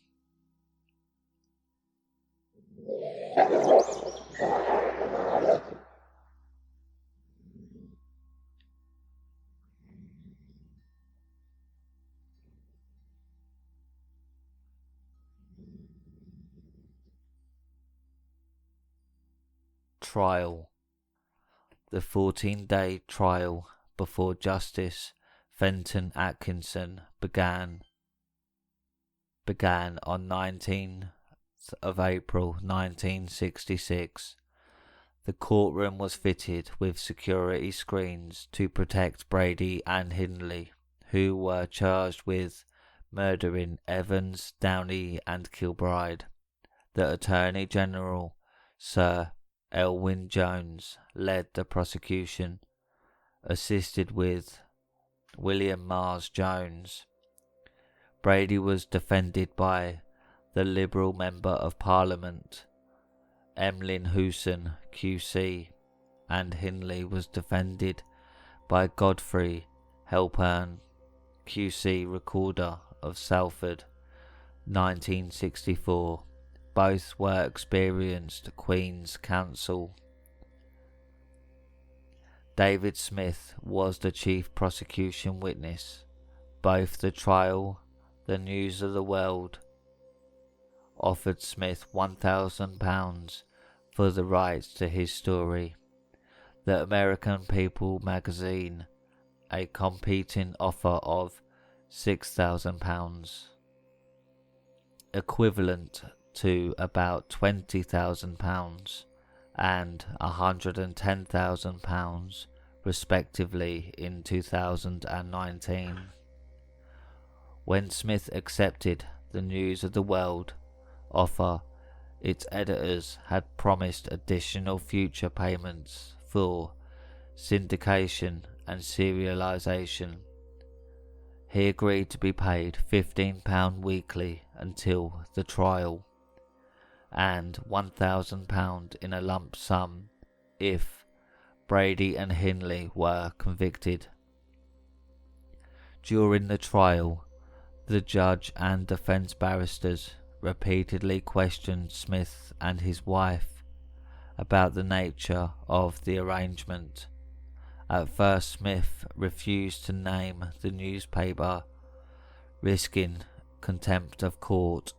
[SPEAKER 2] trial. The 14-day trial before Justice Fenton Atkinson began on 19th of April 1966. The courtroom was fitted with security screens to protect Brady and Hindley, who were charged with murdering Evans, Downey and Kilbride. The Attorney General, Sir Elwyn Jones, led the prosecution, assisted with William Mars Jones. Brady was defended by the Liberal Member of Parliament, Emlyn Hewson QC, and Hindley was defended by Godfrey Halpern QC, Recorder of Salford, 1964. Both were experienced Queen's Counsel. David Smith was the chief prosecution witness. Both the trial, the News of the World, offered Smith £1,000 for the rights to his story. The American People magazine, a competing offer of £6,000, equivalent to about £20,000 and £110,000 respectively in 2019. When Smith accepted the News of the World offer, its editors had promised additional future payments for syndication and serialization. He agreed to be paid £15 weekly until the trial, and £1,000 in a lump sum if Brady and Hindley were convicted. During the trial, the judge and defence barristers repeatedly questioned Smith and his wife about the nature of the arrangement. At first, Smith refused to name the newspaper, risking contempt of court.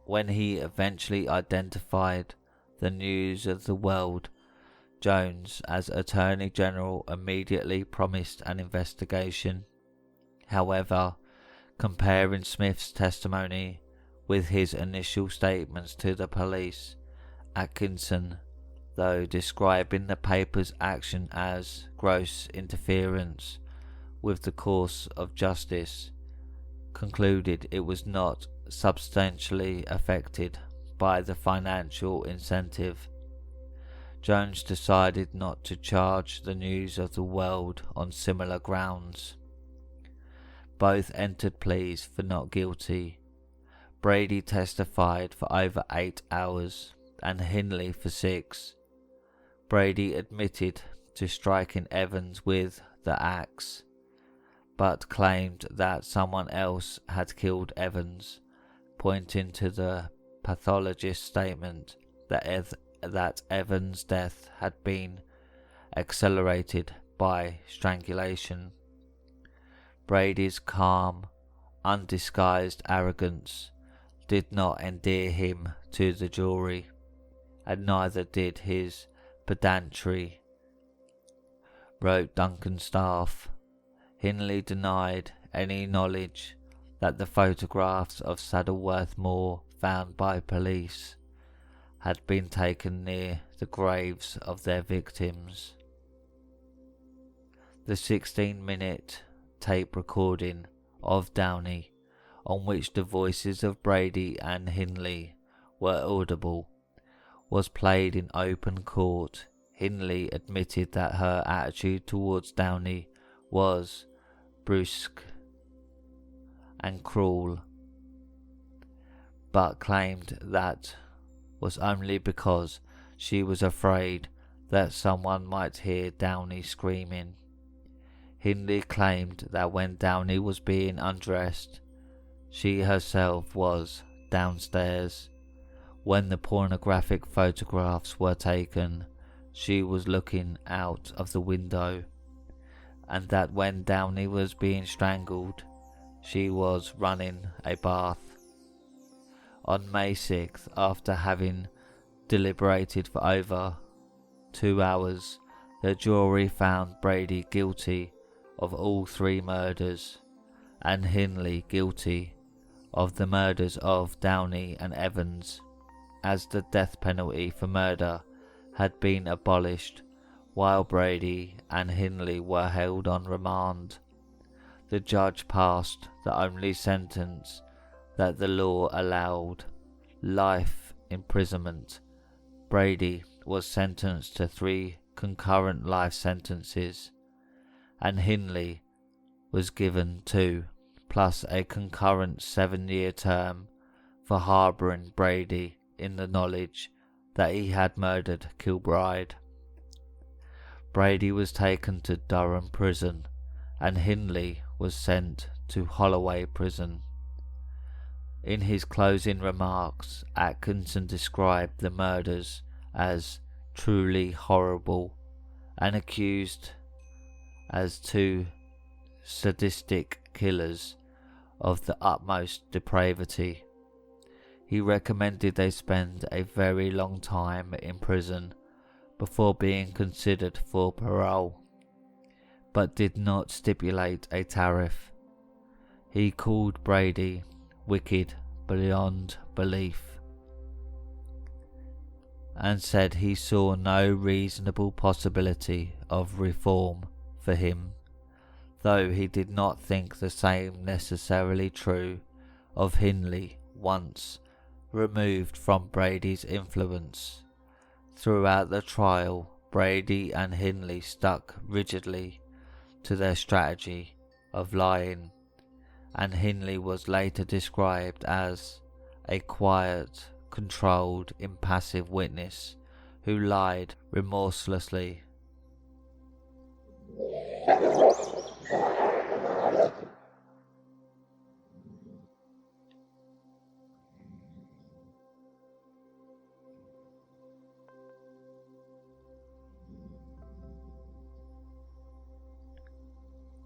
[SPEAKER 2] When he eventually identified the News of the World, Jones, as Attorney General, immediately promised an investigation. However, comparing Smith's testimony with his initial statements to the police, Atkinson, though describing the paper's action as gross interference with the course of justice, concluded it was not substantially affected by the financial incentive. Jones decided not to charge the News of the World on similar grounds. Both entered pleas for not guilty. Brady testified for over 8 hours and Hindley for 6. Brady admitted to striking Evans with the axe, but claimed that someone else had killed Evans, pointing to the pathologist's statement that Evans' death had been accelerated by strangulation. Brady's calm, undisguised arrogance did not endear him to the jury, and neither did his pedantry, wrote Duncan Staff. Hindley denied any knowledge that the photographs of Saddleworth Moor found by police had been taken near the graves of their victims. The 16-minute tape recording of Downey, on which the voices of Brady and Hindley were audible, was played in open court. Hindley admitted that her attitude towards Downey was brusque and cruel, but claimed that was only because she was afraid that someone might hear Downey screaming. Hindley claimed that when Downey was being undressed, she herself was downstairs. When the pornographic photographs were taken, she was looking out of the window, and that when Downey was being strangled, she was running a bath. On May 6th, after having deliberated for over 2 hours, the jury found Brady guilty of all 3 murders and Hindley guilty of the murders of Downey and Evans, as the death penalty for murder had been abolished while Brady and Hindley were held on remand. The judge passed the only sentence that the law allowed: life imprisonment. Brady was sentenced to 3 concurrent life sentences, and Hindley was given 2, plus a concurrent 7-year term for harbouring Brady in the knowledge that he had murdered Kilbride. Brady was taken to Durham Prison, and Hindley was sent to Holloway Prison. In his closing remarks, Atkinson described the murders as truly horrible and accused as 2 sadistic killers of the utmost depravity. He recommended they spend a very long time in prison before being considered for parole, but did not stipulate a tariff. He called Brady wicked beyond belief, and said he saw no reasonable possibility of reform for him, though he did not think the same necessarily true of Hindley once removed from Brady's influence. Throughout the trial, Brady and Hindley stuck rigidly to their strategy of lying, and Hindley was later described as a quiet, controlled, impassive witness who lied remorselessly.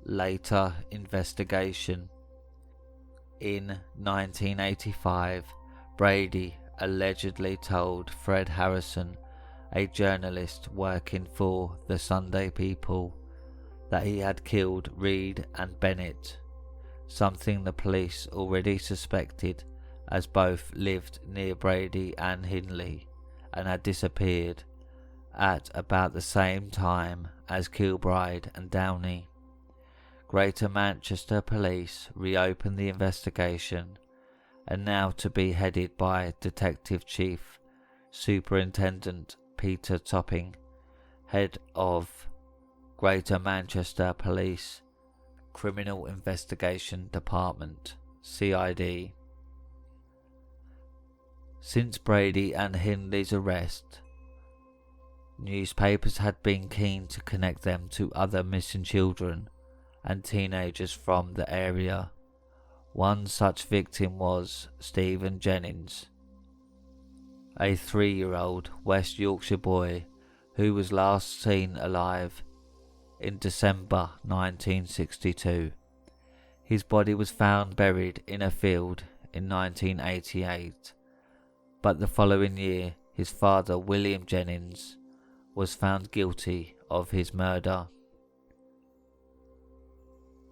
[SPEAKER 2] Later investigation. In 1985, Brady allegedly told Fred Harrison, a journalist working for the Sunday People, that he had killed Reed and Bennett, something the police already suspected, as both lived near Brady and Hindley and had disappeared at about the same time as Kilbride and Downey. Greater Manchester Police reopened the investigation, and now to be headed by Detective Chief Superintendent Peter Topping, head of Greater Manchester Police Criminal Investigation Department, CID. Since Brady and Hindley's arrest, newspapers had been keen to connect them to other missing children and teenagers from the area. One such victim was Stephen Jennings, a 3-year-old West Yorkshire boy who was last seen alive in December 1962. His body was found buried in a field in 1988, but the following year his father, William Jennings, was found guilty of his murder.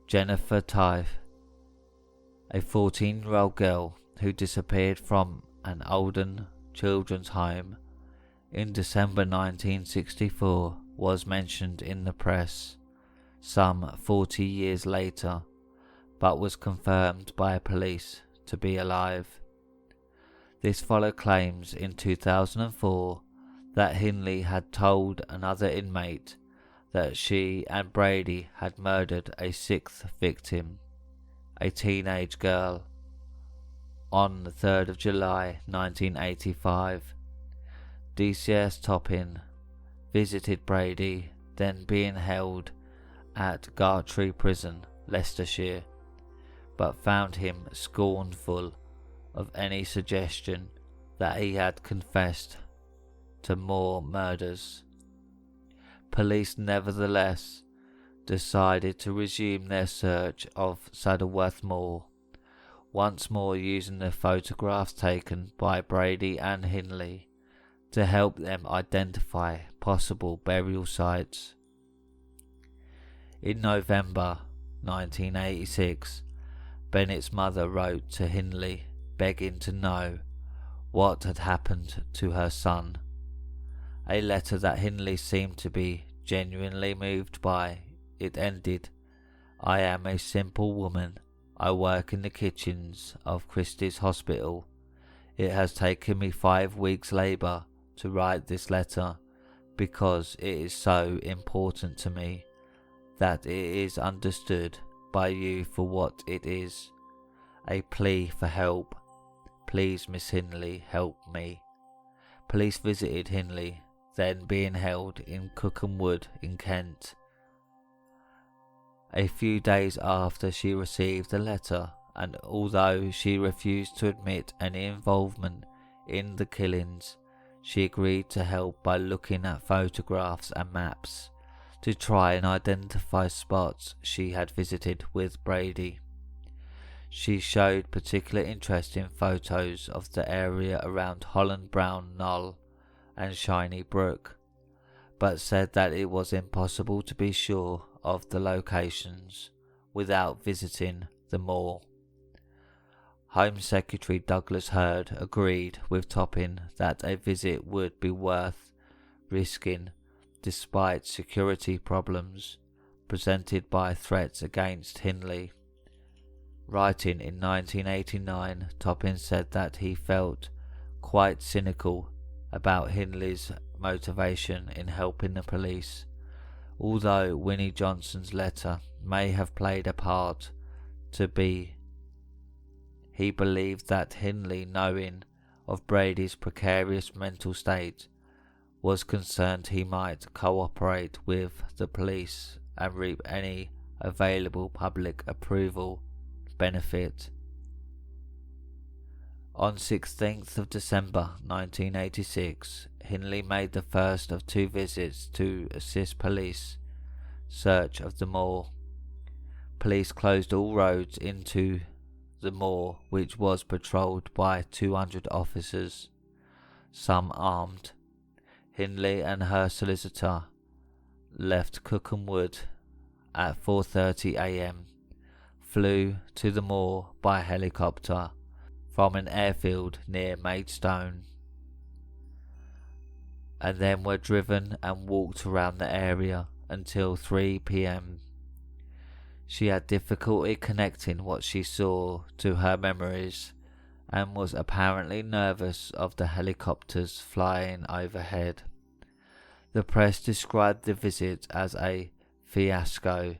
[SPEAKER 2] Jennifer Tyfe, a 14-year-old girl who disappeared from an Oldham children's home in December 1964, was mentioned in the press some 40 years later, but was confirmed by police to be alive. This followed claims in 2004 that Hindley had told another inmate that she and Brady had murdered a 6th victim, a teenage girl, on the 3rd of July 1985. DCS Topping visited Brady, then being held at Gartree Prison, Leicestershire, but found him scornful of any suggestion that he had confessed to more murders. Police nevertheless decided to resume their search of Saddleworth Moor, once more using the photographs taken by Brady and Hindley to help them identify possible burial sites. In November 1986, Bennett's mother wrote to Hindley begging to know what had happened to her son. A letter that Hindley seemed to be genuinely moved by. It ended, "I am a simple woman. I work in the kitchens of Christie's Hospital. It has taken me 5 weeks' labour to write this letter because it is so important to me that it is understood by you for what it is. A plea for help. Please, Miss Hindley, help me." Police visited Hindley, then being held in Cookham Wood in Kent. A few days after she received the letter, and although she refused to admit any involvement in the killings, she agreed to help by looking at photographs and maps to try and identify spots she had visited with Brady. She showed particular interest in photos of the area around Holland Brown Knoll and Shiny Brook, but said that it was impossible to be sure of the locations without visiting the moor. Home Secretary Douglas Hurd agreed with Toppin that a visit would be worth risking despite security problems presented by threats against Hindley. Writing in 1989, Toppin said that he felt quite cynical about Hindley's motivation in helping the police. Although Winnie Johnson's letter may have played a part he believed that Hindley, knowing of Brady's precarious mental state, was concerned he might cooperate with the police and reap any available public approval benefit. On 16th of December 1986, Hindley made the first of 2 visits to assist police search of the moor. Police closed all roads into the moor, which was patrolled by 200 officers, some armed. Hindley and her solicitor left Cookham Wood at 4:30 a.m, flew to the moor by helicopter from an airfield near Maidstone, and then were driven and walked around the area until 3 p.m. She had difficulty connecting what she saw to her memories and was apparently nervous of the helicopters flying overhead. The press described the visit as a fiasco,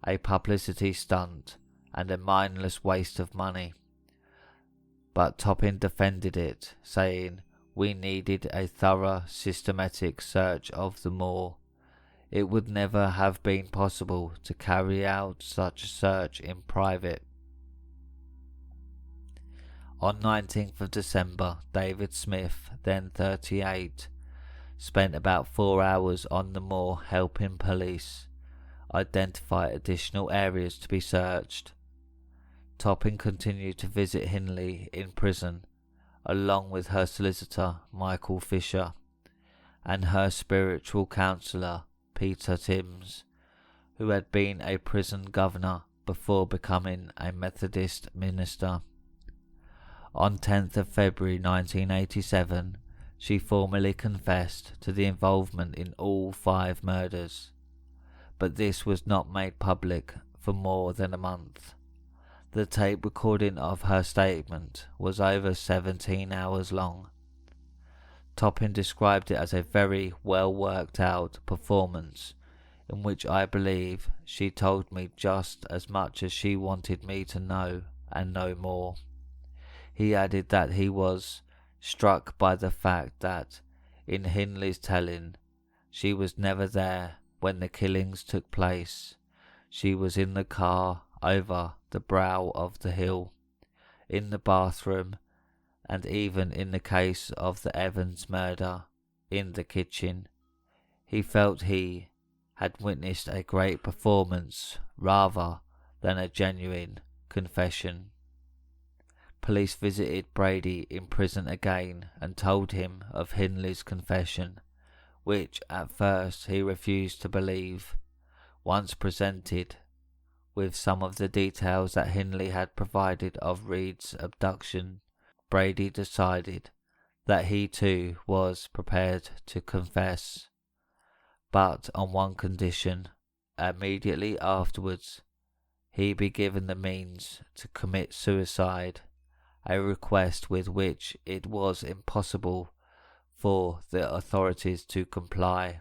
[SPEAKER 2] a publicity stunt, and a mindless waste of money. But Toppin defended it, saying, "We needed a thorough, systematic search of the moor. It would never have been possible to carry out such a search in private." On 19th of December, David Smith, then 38, spent about 4 hours on the moor helping police identify additional areas to be searched. Toppin continued to visit Hindley in prison, along with her solicitor Michael Fisher and her spiritual counsellor Peter Timms, who had been a prison governor before becoming a Methodist minister. On 10th of February 1987, she formally confessed to the involvement in all 5 murders, but this was not made public for more than a month. The tape recording of her statement was over 17 hours long. Toppin described it as a very well worked out performance in which I believe she told me just as much as she wanted me to know and no more. He added that he was struck by the fact that, in Hindley's telling, she was never there when the killings took place. She was in the car over the brow of the hill, in the bathroom, and even in the case of the Evans murder, in the kitchen. He felt he had witnessed a great performance rather than a genuine confession. Police visited Brady in prison again and told him of Hindley's confession, which at first he refused to believe. Once presented with some of the details that Hindley had provided of Reed's abduction, Brady decided that he too was prepared to confess, but on one condition: immediately afterwards he be given the means to commit suicide, a request with which it was impossible for the authorities to comply.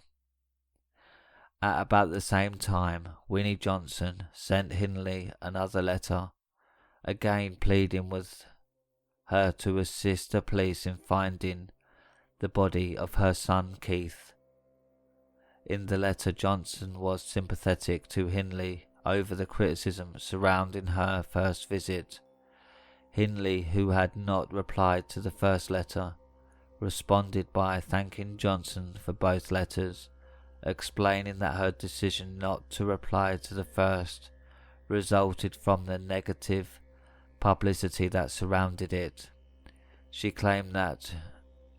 [SPEAKER 2] At about the same time, Winnie Johnson sent Hindley another letter, again pleading with her to assist the police in finding the body of her son Keith. In the letter, Johnson was sympathetic to Hindley over the criticism surrounding her first visit. Hindley, who had not replied to the first letter, responded by thanking Johnson for both letters, explaining that her decision not to reply to the first resulted from the negative publicity that surrounded it. She claimed that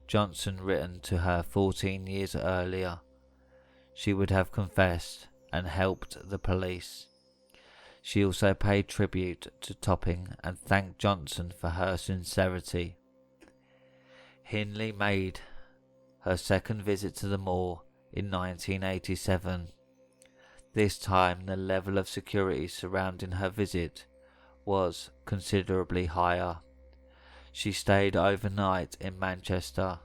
[SPEAKER 2] Johnson written to her 14 years earlier, she would have confessed and helped the police. She also paid tribute to Topping and thanked Johnson for her sincerity. Hindley made her second visit to the moor in 1987. This time the level of security surrounding her visit was considerably higher. She stayed overnight in Manchester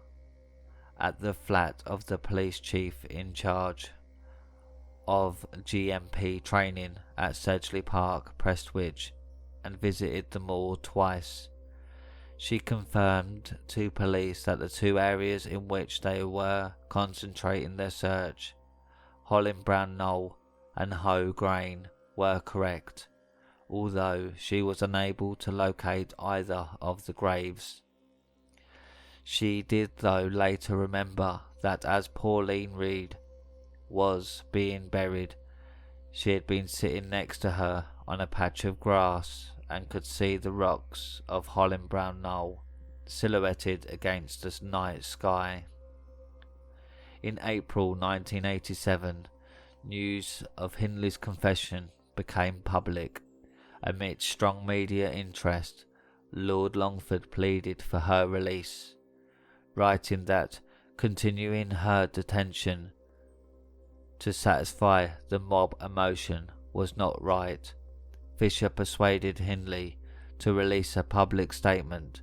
[SPEAKER 2] at the flat of the police chief in charge of GMP training at Sedgley Park, Prestwich, and visited the moor twice. She confirmed to police that the two areas in which they were concentrating their search, Holland Knoll and Hoe Grain, were correct, although she was unable to locate either of the graves. She did though later remember that as Pauline Reed was being buried, she had been sitting next to her on a patch of grass and could see the rocks of Holland Knoll silhouetted against the night sky. In April 1987, news of Hindley's confession became public. Amid strong media interest, Lord Longford pleaded for her release, writing that continuing her detention to satisfy the mob emotion was not right. Fisher persuaded Hindley to release a public statement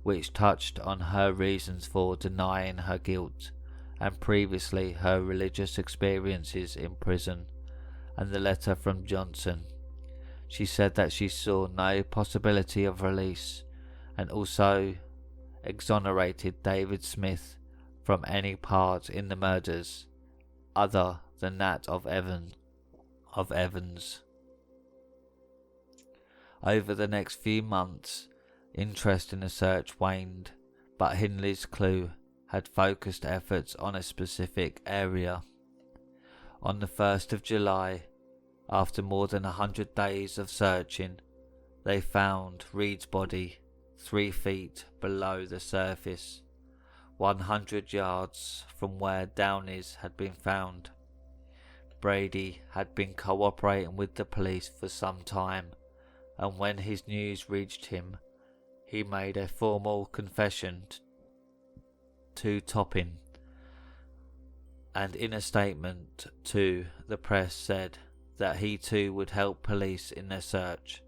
[SPEAKER 2] which touched on her reasons for denying her guilt and previously her religious experiences in prison, and the letter from Johnson. She said that she saw no possibility of release and also exonerated David Smith from any part in the murders other than that of Evans. Over the next few months, interest in the search waned, but Hindley's clue had focused efforts on a specific area. On the 1st of July, after more than 100 days of searching, they found Reed's body 3 feet below the surface, 100 yards from where Downey's had been found. Brady had been cooperating with the police for some time, and when his news reached him, he made a formal confession to Topping, and in a statement to the press said that he too would help police in their search.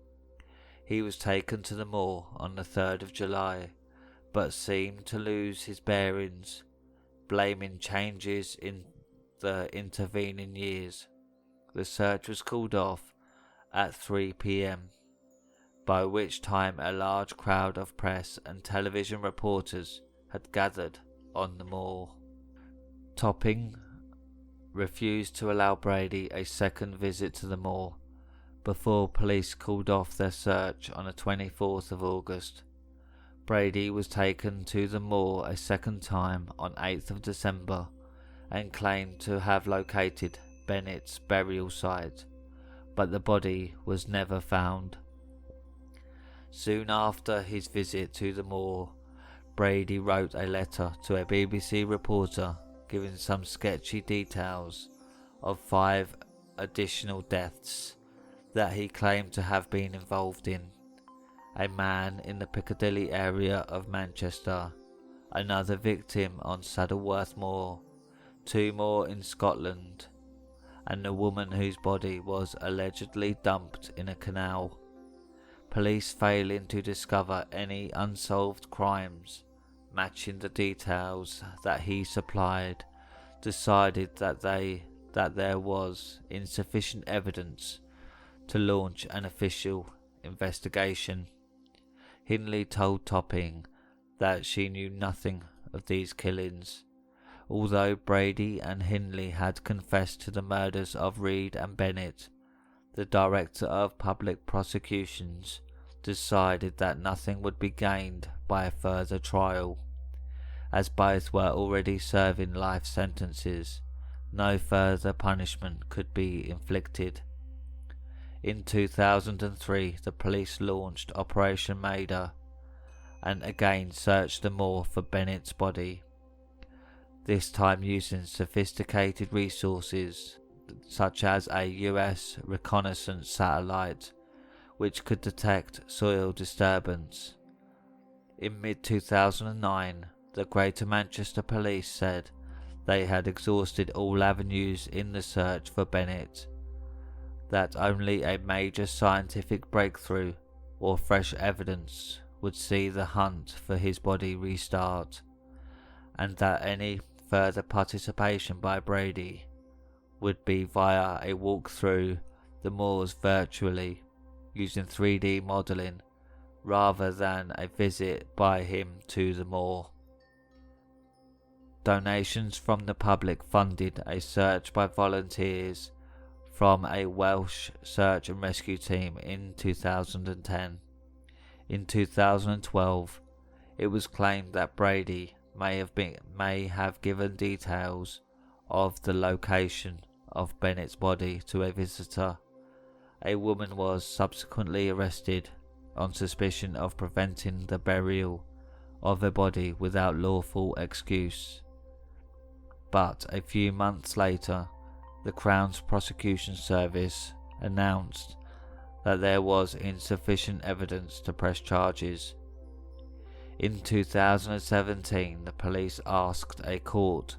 [SPEAKER 2] He was taken to the moor on the 3rd of July, but seemed to lose his bearings, blaming changes in the intervening years. The search was called off at 3 p.m, by which time a large crowd of press and television reporters had gathered on the moor. Topping refused to allow Brady a second visit to the moor before police called off their search on the 24th of August. Brady was taken to the moor a second time on 8th of December and claimed to have located Bennett's burial site, but the body was never found. Soon after his visit to the moor, Brady wrote a letter to a BBC reporter giving some sketchy details of 5 additional deaths that he claimed to have been involved in. A man in the Piccadilly area of Manchester, another victim on Saddleworth Moor, 2 more in Scotland, and a woman whose body was allegedly dumped in a canal. Police, failing to discover any unsolved crimes matching the details that he supplied, decided that there was insufficient evidence to launch an official investigation. Hindley told Topping that she knew nothing of these killings. Although Brady and Hindley had confessed to the murders of Reed and Bennett, the Director of Public Prosecutions decided that nothing would be gained by a further trial. As both were already serving life sentences, no further punishment could be inflicted. In 2003, the police launched Operation Maida and again searched the moor for Bennett's body, this time using sophisticated resources such as a US reconnaissance satellite which could detect soil disturbance. In mid-2009, the Greater Manchester Police said they had exhausted all avenues in the search for Bennett, that only a major scientific breakthrough or fresh evidence would see the hunt for his body restart, and that any further participation by Brady would be via a walk through the moors virtually using 3D modelling rather than a visit by him to the moor. Donations from the public funded a search by volunteers from a Welsh search and rescue team in 2010. In 2012, it was claimed that Brady may have given details of the location of Bennett's body to a visitor. A woman was subsequently arrested on suspicion of preventing the burial of a body without lawful excuse. But a few months later, the Crown's Prosecution Service announced that there was insufficient evidence to press charges. In 2017, the police asked a court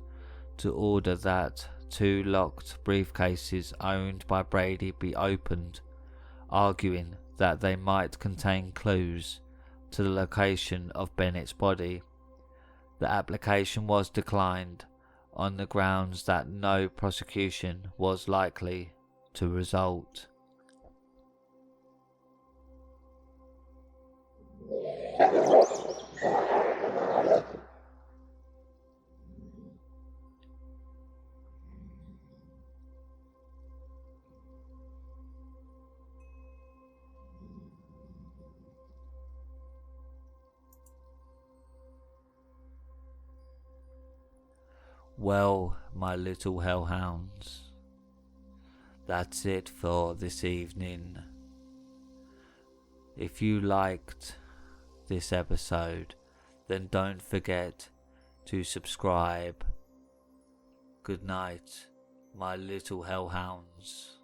[SPEAKER 2] to order that 2 locked briefcases owned by Brady be opened, arguing that they might contain clues to the location of Bennett's body. The application was declined on the grounds that no prosecution was likely to result. Well, my little hellhounds, that's it for this evening. If you liked this episode, then don't forget to subscribe. Good night, my little hellhounds.